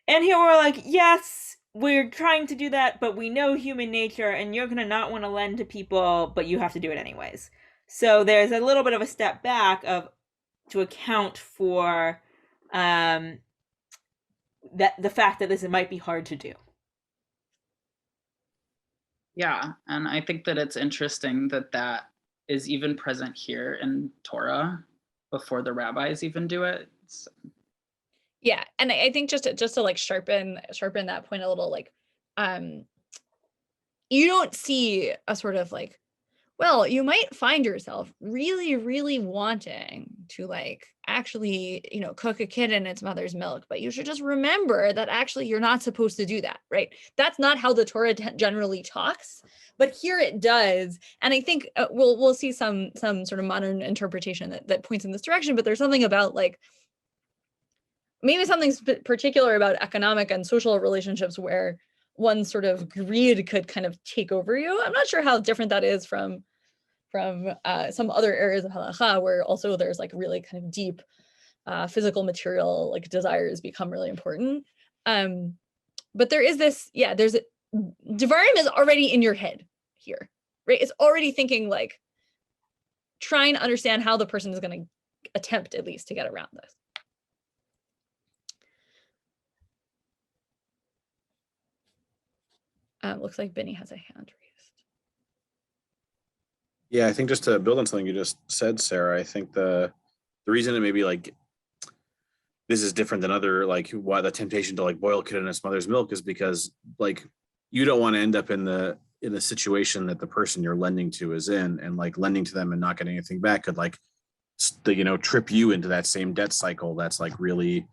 And here we're like, yes, we're trying to do that, but we know human nature and you're going to not want to lend to people, but you have to do it anyways. So there's a little bit of a step back to account for that the fact that this might be hard to do. Yeah, and I think that it's interesting that is even present here in Torah before the rabbis even do it. So. Yeah, and I think just to like sharpen that point a little, like you don't see a sort of like well, you might find yourself really, really wanting to like actually, cook a kid in its mother's milk, but you should just remember that actually you're not supposed to do that, right? That's not how the Torah generally talks, but here it does. And I think we'll see some sort of modern interpretation that points in this direction, but there's something about like, maybe something particular about economic and social relationships where one sort of greed could kind of take over you. I'm not sure how different that is from some other areas of halakhah, where also there's like really kind of deep physical, material like desires become really important. But there is this, there's Devarim is already in your head here, right? It's already thinking like, trying to understand how the person is going to attempt at least to get around this. Looks like Benny has a hand raised. Yeah, I think just to build on something you just said, Sarah, I think the reason it may be like this is different than other, like why the temptation to like boil a kid in its mother's milk is because like you don't want to end up in the situation that the person you're lending to is in, and like lending to them and not getting anything back could like trip you into that same debt cycle that's like really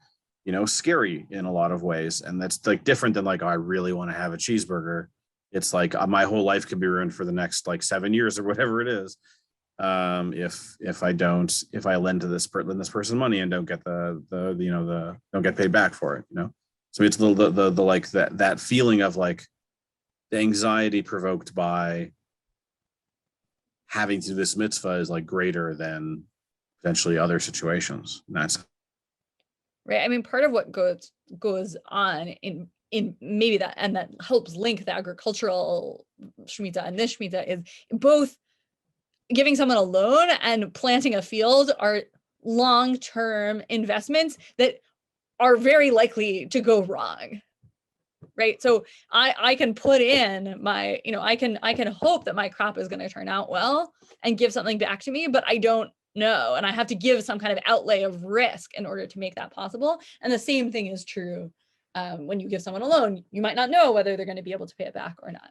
scary in a lot of ways. And that's like different than like, oh, I really want to have a cheeseburger. It's like my whole life could be ruined for the next like 7 years or whatever it is. If I lend to this person money and don't get don't get paid back for it, So it's the like that feeling of like the anxiety provoked by having to do this mitzvah is like greater than potentially other situations. And that's right. I mean, part of what goes on in maybe that, and that helps link the agricultural Shemitah and this Shemitah, is both giving someone a loan and planting a field are long-term investments that are very likely to go wrong. Right. So I can put in my, I can hope that my crop is going to turn out well and give something back to me, but I don't know. And I have to give some kind of outlay of risk in order to make that possible. And the same thing is true when you give someone a loan. You might not know whether they're going to be able to pay it back or not.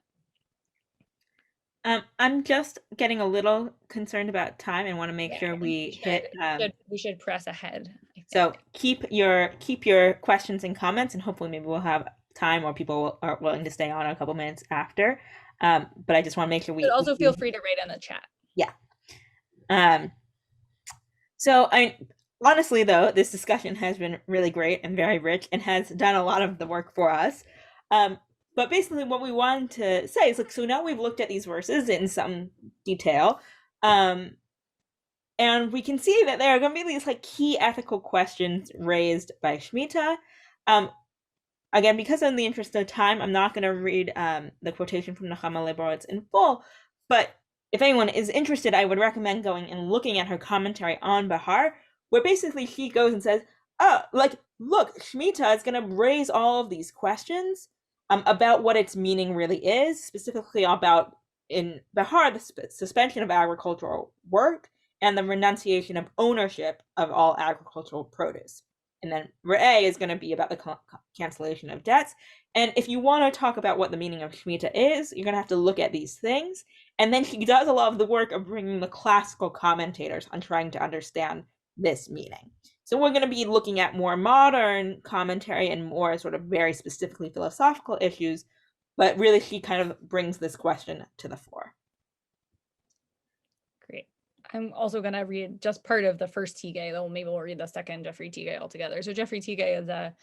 I'm just getting a little concerned about time and want to make sure we should press ahead. So keep your questions and comments, and hopefully maybe we'll have time or people are willing to stay on a couple minutes after. But I just want to make sure we also feel free to write in the chat. Yeah. So honestly though, this discussion has been really great and very rich and has done a lot of the work for us. But basically what we wanted to say is like, so now we've looked at these verses in some detail. And we can see that there are going to be these like key ethical questions raised by Shemitah. Again, because in the interest of time, I'm not going to read the quotation from Nechama Leibowitz in full, but if anyone is interested, I would recommend going and looking at her commentary on Bahar, where basically she goes and says, oh, like, look, Shemitah is going to raise all of these questions about what its meaning really is, specifically about, in Bahar, the suspension of agricultural work and the renunciation of ownership of all agricultural produce. And then Re'eh is going to be about the cancellation of debts. And if you want to talk about what the meaning of Shemitah is, you're going to have to look at these things. And then she does a lot of the work of bringing the classical commentators on trying to understand this meaning. So we're going to be looking at more modern commentary and more sort of very specifically philosophical issues, but really she kind of brings this question to the fore. Great. I'm also going to read just part of the first Tigay, though maybe we'll read the second Jeffrey Tigay altogether. So Jeffrey Tigay is a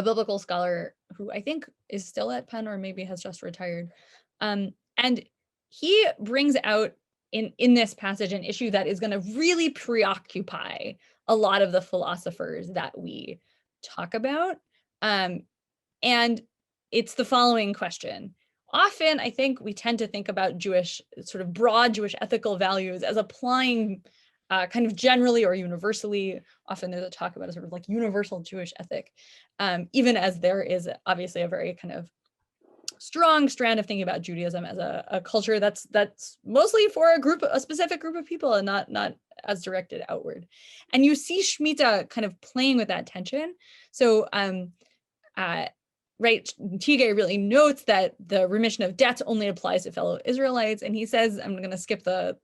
biblical scholar who I think is still at Penn or maybe has just retired. And he brings out in this passage an issue that is going to really preoccupy a lot of the philosophers that we talk about. And it's the following question. Often, I think we tend to think about Jewish, sort of broad Jewish ethical values as applying kind of generally or universally. Often there's a talk about a sort of like universal Jewish ethic, even as there is obviously a very kind of strong strand of thinking about Judaism as a culture that's mostly for a specific group of people and not as directed outward. And you see Shemitah kind of playing with that tension. So right, Tigay really notes that the remission of debts only applies to fellow Israelites, and he says, I'm going to skip the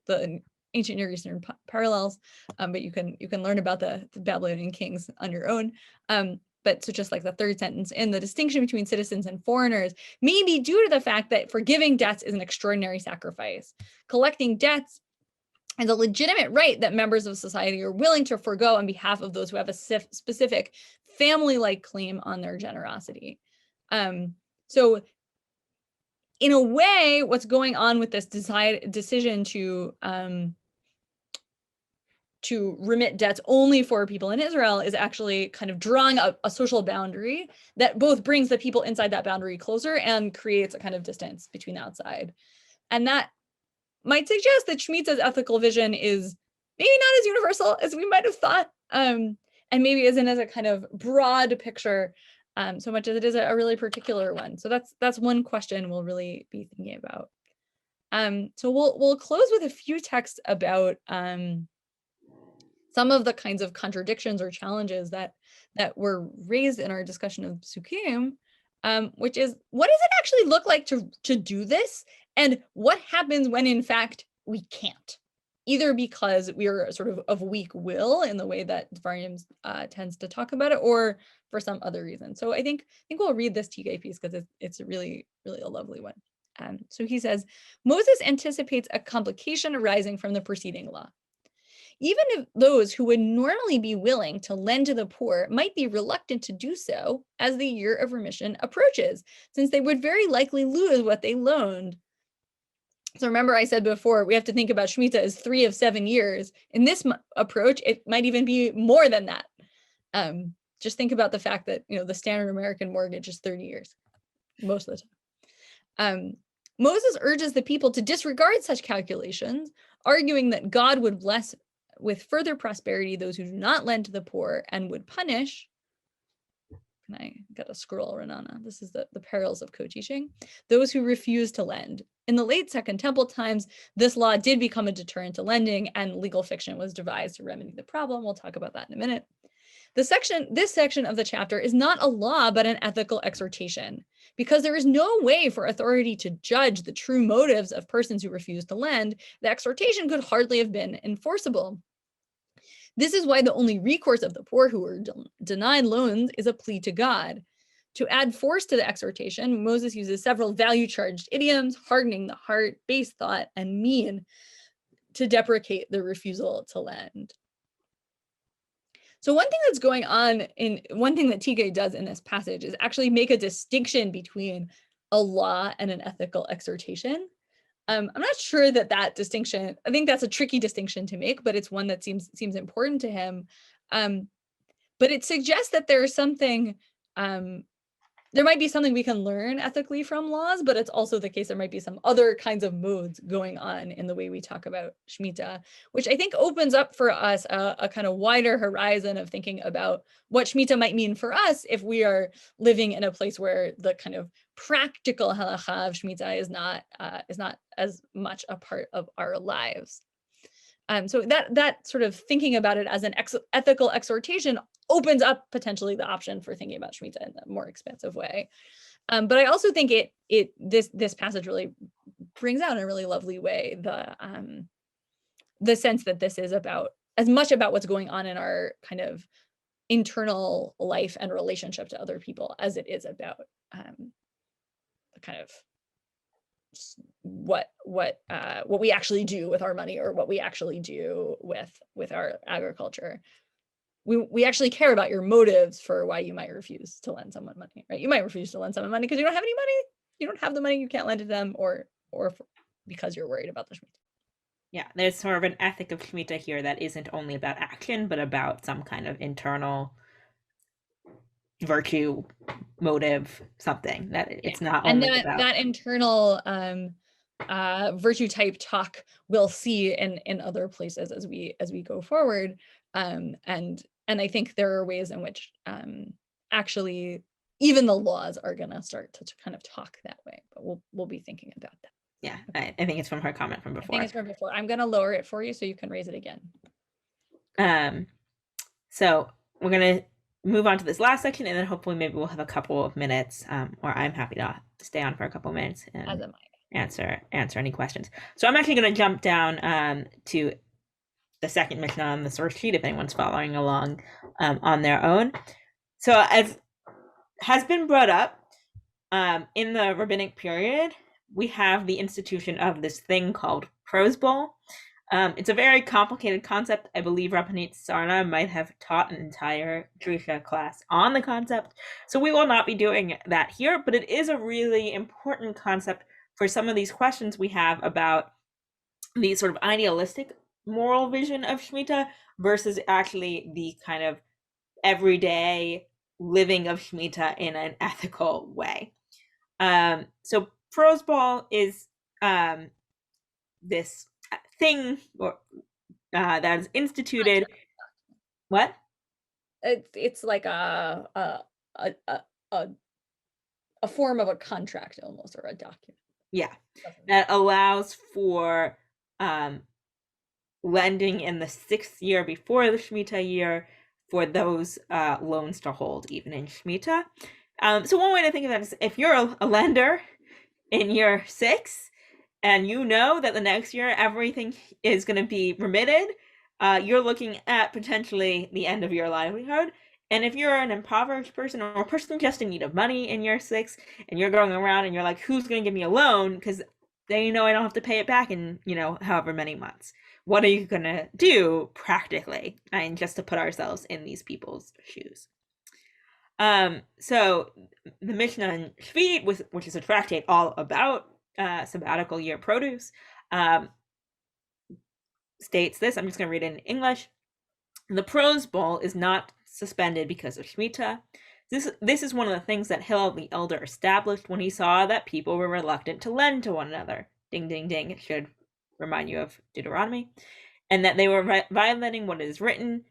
ancient Near Eastern parallels, but you can learn about the Babylonian kings on your own. But so just like the third sentence, and the distinction between citizens and foreigners may be due to the fact that forgiving debts is an extraordinary sacrifice. Collecting debts is a legitimate right that members of society are willing to forego on behalf of those who have a specific family-like claim on their generosity. So in a way, what's going on with this decision to remit debts only for people in Israel is actually kind of drawing a social boundary that both brings the people inside that boundary closer and creates a kind of distance between the outside. And that might suggest that Shemitah's ethical vision is maybe not as universal as we might have thought, and maybe isn't as a kind of broad picture so much as it is a really particular one. So that's one question we'll really be thinking about. So we'll close with a few texts about some of the kinds of contradictions or challenges that were raised in our discussion of Sukkim, which is, what does it actually look like to do this? And what happens when in fact we can't? Either because we are sort of weak will in the way that Dvarim tends to talk about it, or for some other reason. So I think we'll read this Tigay piece because it's really, really a lovely one. So he says, Moses anticipates a complication arising from the preceding law. Even if those who would normally be willing to lend to the poor might be reluctant to do so as the year of remission approaches, since they would very likely lose what they loaned. So remember, I said before, we have to think about Shemitah as 3 of 7 years. In this approach, it might even be more than that. Just think about the fact that, the standard American mortgage is 30 years, most of the time. Moses urges the people to disregard such calculations, arguing that God would bless with further prosperity those who do not lend to the poor and would punish. Can I got to scroll, Ranana? This is the perils of co-teaching. Those who refuse to lend. In the late Second Temple times, this law did become a deterrent to lending, and legal fiction was devised to remedy the problem. We'll talk about that in a minute. This section of the chapter is not a law, but an ethical exhortation, because there is no way for authority to judge the true motives of persons who refuse to lend. The exhortation could hardly have been enforceable. This is why the only recourse of the poor who are denied loans is a plea to God. To add force to the exhortation, Moses uses several value-charged idioms, hardening the heart, base thought, and mean, to deprecate the refusal to lend. So one thing that's going on one thing that Tigay does in this passage is actually make a distinction between a law and an ethical exhortation. I'm not sure that distinction, I think that's a tricky distinction to make, but it's one that seems important to him. But it suggests that there's something, there might be something we can learn ethically from laws, but it's also the case there might be some other kinds of modes going on in the way we talk about Shemitah, which I think opens up for us a kind of wider horizon of thinking about what Shemitah might mean for us if we are living in a place where the kind of practical halakhah of Shemitah is not as much a part of our lives. So that sort of thinking about it as an ethical exhortation opens up potentially the option for thinking about Shemitah in a more expansive way. But I also think this passage really brings out in a really lovely way the sense that this is about as much about what's going on in our kind of internal life and relationship to other people as it is about the kind of what we actually do with our money, or what we actually do with our agriculture. We actually care about your motives for why you might refuse to lend someone money, right? You might refuse to lend someone money because you don't have any money. You don't have the money, you can't lend to them, or because you're worried about the Shemitah. Yeah, there's sort of an ethic of Shemitah here that isn't only about action, but about some kind of internal virtue, motive, something that it's not only about. That internal virtue type talk we'll see in other places as we go forward, and I think there are ways in which actually even the laws are going to start to kind of talk that way, but we'll be thinking about that. Yeah, I think it's from her comment from before. I think it's from before. I'm going to lower it for you so you can raise it again. So we're going to move on to this last section, and then hopefully maybe we'll have a couple of minutes, or I'm happy to stay on for a couple of minutes As and am I. answer any questions. So I'm actually going to jump down to the second Mishnah on the source sheet if anyone's following along on their own. So as has been brought up, in the rabbinic period, we have the institution of this thing called prose bowl. It's a very complicated concept. I believe Rabbanit Sarna might have taught an entire Drisha class on the concept, so we will not be doing that here, but it is a really important concept for some of these questions we have about the sort of idealistic moral vision of Shemitah versus actually the kind of everyday living of Shemitah in an ethical way. So prose ball is this thing or that is instituted. What? It's like a form of a contract almost, or a document. Yeah, that allows for lending in the 6th year before the Shemitah year for those loans to hold even in Shemitah. So one way to think of that is if you're a lender in year 6 and you know that the next year everything is going to be remitted, you're looking at potentially the end of your livelihood. And if you're an impoverished person or a person just in need of money in year 6 and you're going around and you're like, who's going to give me a loan? Because they know I don't have to pay it back in, however many months. What are you going to do practically? And just to put ourselves in these people's shoes. So the Mishnah in Shvit, which is a tractate all about sabbatical year produce, states this. I'm just going to read it in English. The prose bowl is not suspended because of Shemitah. This is one of the things that Hillel the elder established when he saw that people were reluctant to lend to one another. Ding, ding, ding. It should remind you of Deuteronomy. And that they were violating what is written.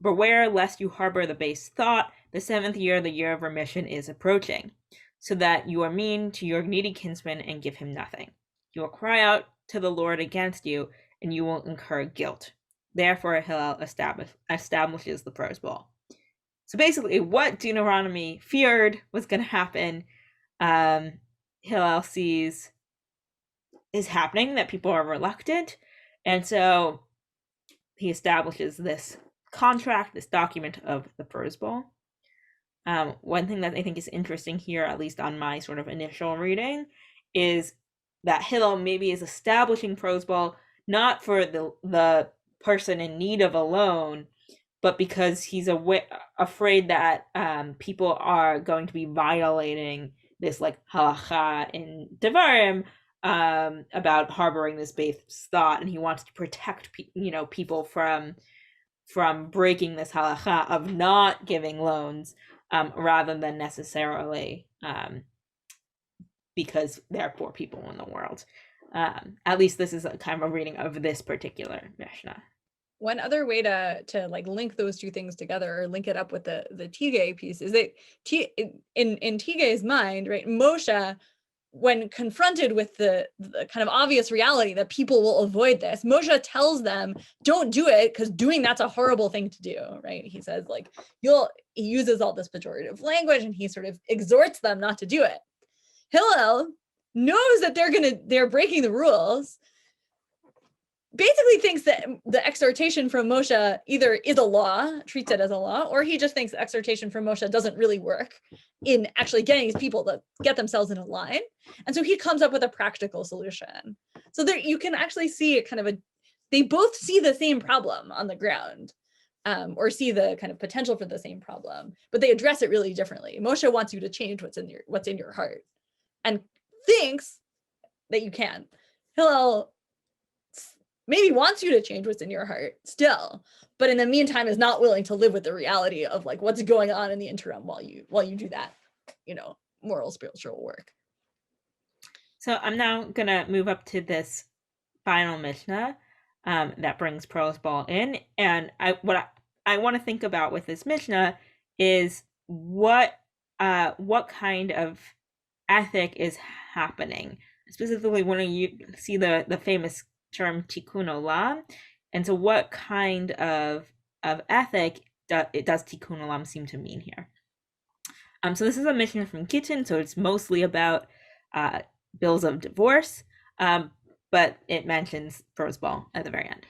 Beware lest you harbor the base thought. The 7th year, the year of remission, is approaching, so that you are mean to your needy kinsman and give him nothing. You will cry out to the Lord against you, and you will incur guilt. Therefore, Hillel establishes the prose bowl. So basically, what Deuteronomy feared was going to happen, Hillel sees is happening, that people are reluctant, and so he establishes this contract, this document of the prose bowl. One thing that I think is interesting here, at least on my sort of initial reading, is that Hillel maybe is establishing prose bowl not for the person in need of a loan, but because he's afraid that people are going to be violating this like halakhah in Devarim about harboring this base thought, and he wants to protect people from breaking this halakhah of not giving loans, rather than necessarily because they're poor people in the world. At least this is a kind of a reading of this particular Mishnah. One other way to like link those two things together, or link it up with the Tigay piece, is that in Tigay's mind, right, Moshe, when confronted with the kind of obvious reality that people will avoid this, Moshe tells them, don't do it, because doing that's a horrible thing to do, right? He says, like, he uses all this pejorative language, and he sort of exhorts them not to do it. Hillel knows that they're breaking the rules, basically thinks that the exhortation from Moshe either is a law, treats it as a law, or he just thinks the exhortation from Moshe doesn't really work in actually getting these people to get themselves in a line. And so he comes up with a practical solution. So there you can actually see they both see the same problem on the ground, or see the kind of potential for the same problem, but they address it really differently. Moshe wants you to change what's in your heart and thinks that you can. Hillel maybe wants you to change what's in your heart still, but in the meantime is not willing to live with the reality of like what's going on in the interim while you do that, moral spiritual work. So I'm now gonna move up to this final Mishnah that brings prose bowl in, and what I want to think about with this Mishnah is what kind of ethic is happening, specifically when you see the famous term tikkun olam. And so what kind of ethic does tikkun olam seem to mean here? So this is a mission from Gittin, so it's mostly about bills of divorce, but it mentions prosbul at the very end.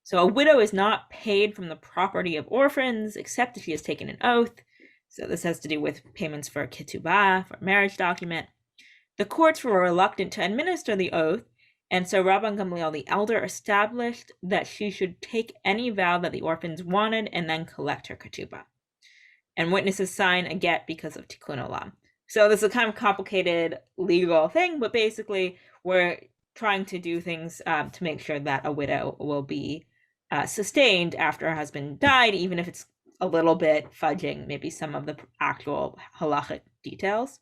So a widow is not paid from the property of orphans except if she has taken an oath. So this has to do with payments for ketubah, for a marriage document. The courts were reluctant to administer the oath, and so Rabban Gamliel the elder established that she should take any vow that the orphans wanted and then collect her ketubah. And witnesses sign a get because of tikkun olam. So this is a kind of complicated legal thing, but basically we're trying to do things to make sure that a widow will be sustained after her husband died, even if it's a little bit fudging maybe some of the actual halachic details.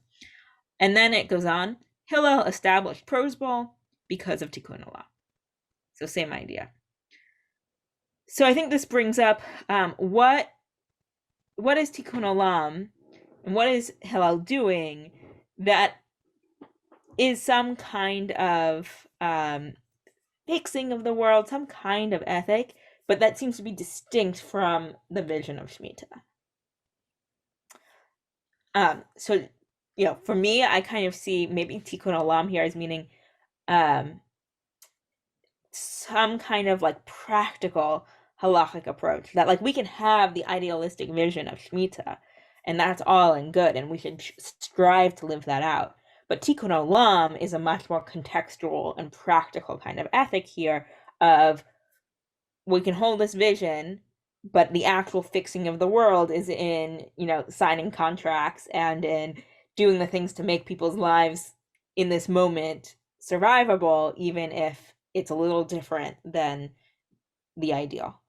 And then it goes on, Hillel established prosbul because of tikkun olam. So same idea. So I think this brings up what is tikkun olam and what is Hillel doing that is some kind of fixing of the world, some kind of ethic, but that seems to be distinct from the vision of Shemitah. So, for me, I kind of see maybe tikkun olam here as meaning some kind of like practical halachic approach, that like we can have the idealistic vision of Shemitah, and that's all and good, and we should strive to live that out. But tikkun olam is a much more contextual and practical kind of ethic here of we can hold this vision, but the actual fixing of the world is in, signing contracts and in doing the things to make people's lives in this moment survivable, even if it's a little different than the ideal.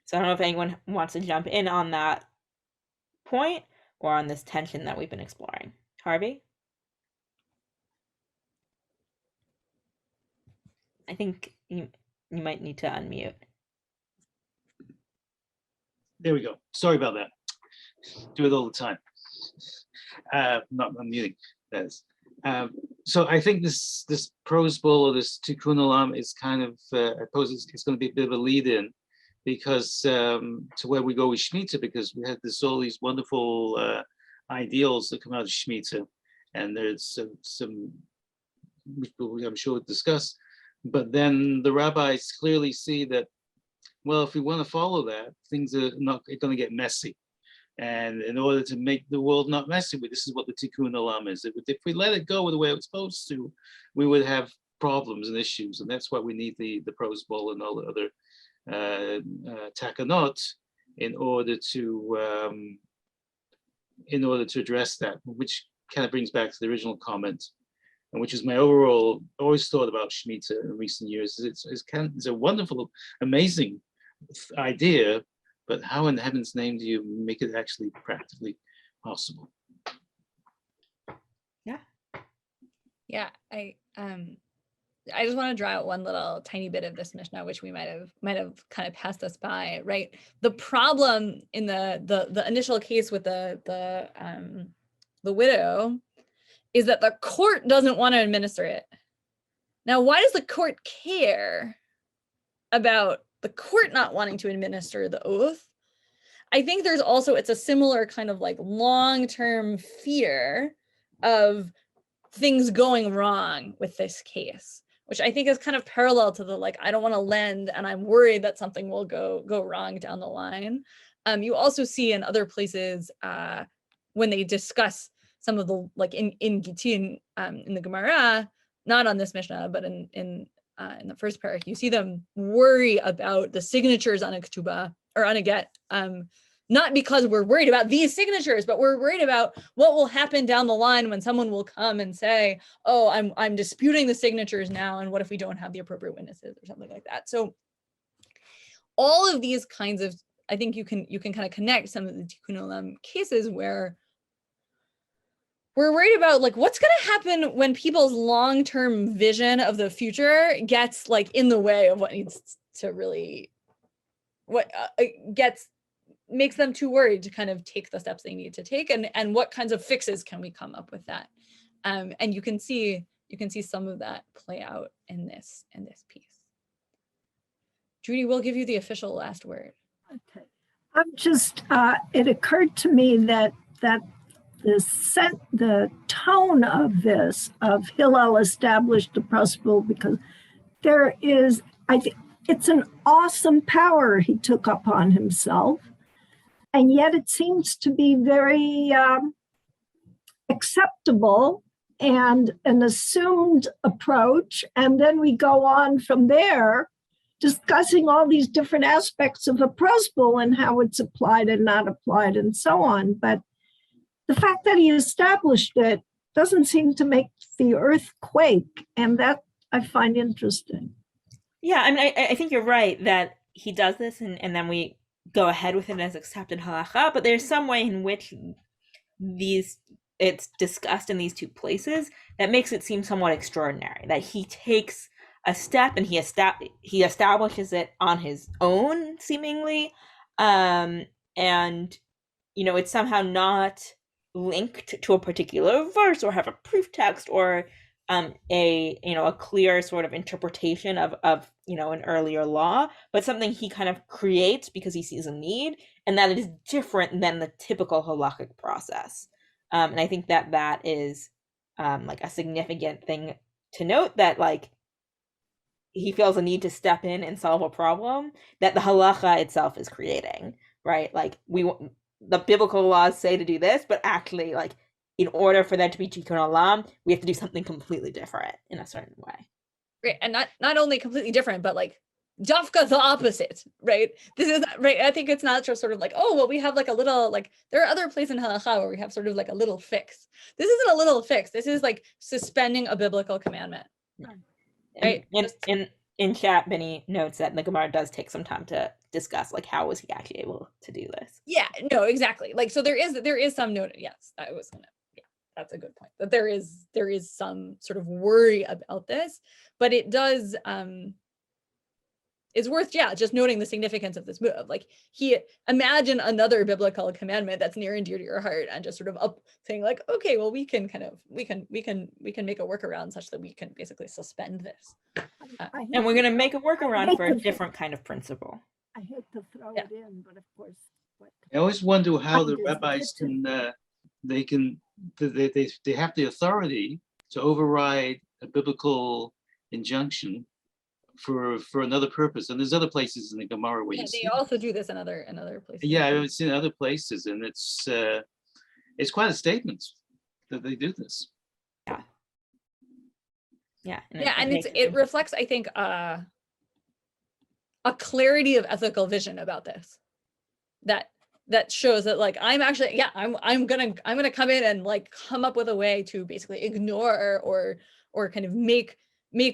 So I don't know if anyone wants to jump in on that point or on this tension that we've been exploring. Harvey? I think you might need to unmute. There we go. Sorry about that. Do it all the time. Not unmuting. That is. So I think this prosbul or this tikkun olam is kind of, I suppose it's going to be a bit of a lead-in, because to where we go with Shemitah, because we had all these wonderful ideals that come out of Shemitah, and there's some which I'm sure we'll discuss, but then the rabbis clearly see that, well, if we want to follow that, things are not going to get messy. And in order to make the world not messy, this is what the tikkun olam is. If we let it go the way it's supposed to, we would have problems and issues, and that's why we need the prosbul and all the other takanot in order to address that, which kind of brings back to the original comment, and which is my overall always thought about Shemitah in recent years. It's a wonderful, amazing idea, but how in heaven's name do you make it actually practically possible? Yeah, I just want to draw out one little tiny bit of this Mishnah, which we might have kind of passed us by, right? The problem in the initial case with the widow is that the court doesn't want to administer it. Now, why does the court care about the court not wanting to administer the oath? I think there's also, it's a similar kind of like long-term fear of things going wrong with this case, which I think is kind of parallel to the like, I don't want to lend and I'm worried that something will go wrong down the line. You also see in other places when they discuss some of the, like in Gittin, in the Gemara, not on this Mishnah, but in the first parak, you see them worry about the signatures on a ketubah or on a get, not because we're worried about these signatures, but we're worried about what will happen down the line when someone will come and say, oh, I'm disputing the signatures now, and what if we don't have the appropriate witnesses or something like that. So all of these kinds of, I think you can kind of connect some of the tikkun olam cases where we're worried about like what's going to happen when people's long-term vision of the future gets like in the way of what needs to really, makes them too worried to kind of take the steps they need to take, and what kinds of fixes can we come up with that. And you can see some of that play out in this piece. Judy, we'll give you the official last word. Okay. I'm just, it occurred to me that the tone of this, of Hillel established the principle, because there is, I think it's an awesome power he took upon himself. And yet it seems to be very acceptable and an assumed approach. And then we go on from there, discussing all these different aspects of a principle and how it's applied and not applied and so on. But the fact that he established it doesn't seem to make the earth quake. And that I find interesting. Yeah, I mean, I think you're right that he does this and then we go ahead with it as accepted halakhah, but there's some way in which it's discussed in these two places that makes it seem somewhat extraordinary, that he takes a step and he establishes it on his own, seemingly, and it's somehow not linked to a particular verse or have a proof text or a clear sort of interpretation of an earlier law, but something he kind of creates because he sees a need, and that it is different than the typical halakhic process. And I think that is like a significant thing to note, that like he feels a need to step in and solve a problem that the halakhah itself is creating, right? Like the biblical laws say to do this, but actually, like, in order for that to be tikkun olam, we have to do something completely different in a certain way. Right, and not only completely different, but like dafka the opposite, right? This is right. I think it's not just sort of like, oh, well, we have like a little, like, there are other places in halakhah where we have sort of like a little fix. This isn't a little fix. This is like suspending a biblical commandment. Right. In chat, Benny notes that the Gemara does take some time to discuss, like, how was he actually able to do this? Yeah, no, exactly. Like, so there is some note. Yes, I was gonna. Yeah, that's a good point. That there is some sort of worry about this, but it does. It's worth, just noting the significance of this move. Like, imagine another biblical commandment that's near and dear to your heart, and just sort of saying like, okay, well, we can make a workaround such that we can basically suspend this. And we're going to make a workaround for a different kind of principle. I hate to throw it in, but of course. I always wonder how the rabbis they have the authority to override a biblical injunction for another purpose. And there's other places in the Gemara where they also do this in other places. Yeah, I've seen other places, and it's quite a statement that they do this. Yeah. And it reflects, I think, a clarity of ethical vision about this. That shows that, like, I'm actually, I'm gonna come in and like come up with a way to basically ignore or kind of make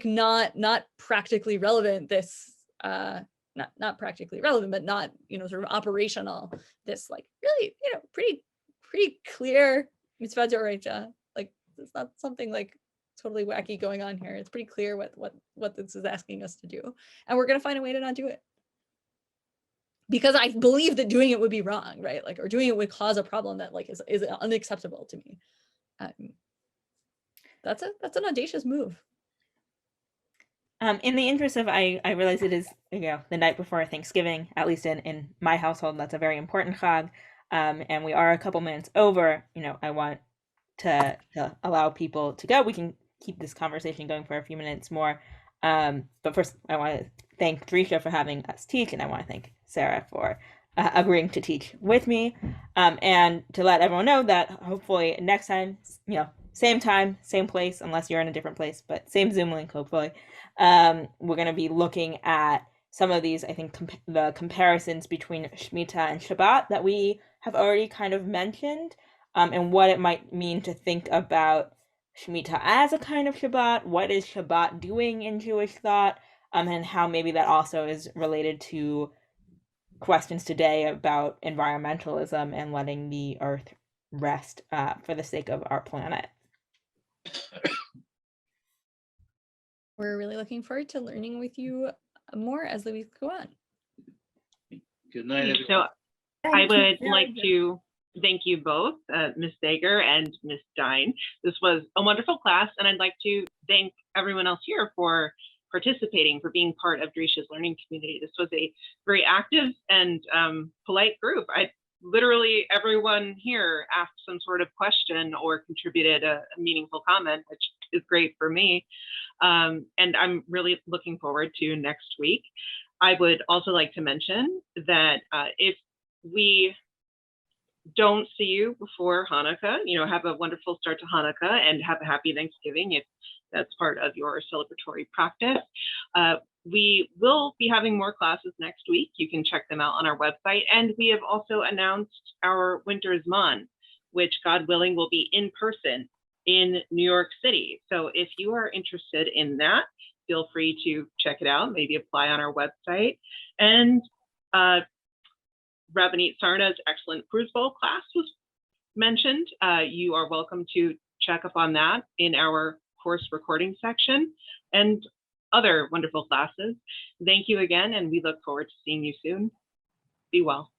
not practically relevant this not practically relevant, but not sort of operational, this like really pretty clear mitzvah d'oraita. Like, it's not something like totally wacky going on here. It's pretty clear what this is asking us to do, and we're gonna find a way to not do it, because I believe that doing it would be wrong, right? Like, or doing it would cause a problem that like is unacceptable to me. That's an audacious move. In the interest of, I realize it is the night before Thanksgiving, at least in my household, that's a very important chag, and we are a couple minutes over. I want to allow people to go. We can keep this conversation going for a few minutes more, but first I want to thank Drisha for having us teach, and I want to thank Sarah for agreeing to teach with me, and to let everyone know that hopefully next time, same time, same place, unless you're in a different place, but same Zoom link, hopefully. We're going to be looking at some of these, I think, the comparisons between Shemitah and Shabbat that we have already kind of mentioned, and what it might mean to think about Shemitah as a kind of Shabbat. What is Shabbat doing in Jewish thought, and how maybe that also is related to questions today about environmentalism and letting the earth rest for the sake of our planet. We're really looking forward to learning with you more as the weeks go on. Good night, everyone. So I would like to thank you both, Ms. Zager and Ms. Dine. This was a wonderful class, and I'd like to thank everyone else here for participating, for being part of Drisha's learning community. This was a very active and polite group. Literally everyone here asked some sort of question or contributed a meaningful comment, which is great for me. And I'm really looking forward to next week. I would also like to mention that if we don't see you before Hanukkah, have a wonderful start to Hanukkah and have a happy Thanksgiving if that's part of your celebratory practice. We will be having more classes next week. You can check them out on our website. And we have also announced our Winter Zman, which, God willing, will be in person in New York City. So if you are interested in that, feel free to check it out, maybe apply on our website. And Rabbanit Sarna's excellent Cruise Bowl class was mentioned. You are welcome to check up on that in our course recording section and other wonderful classes. Thank you again, and we look forward to seeing you soon. Be well.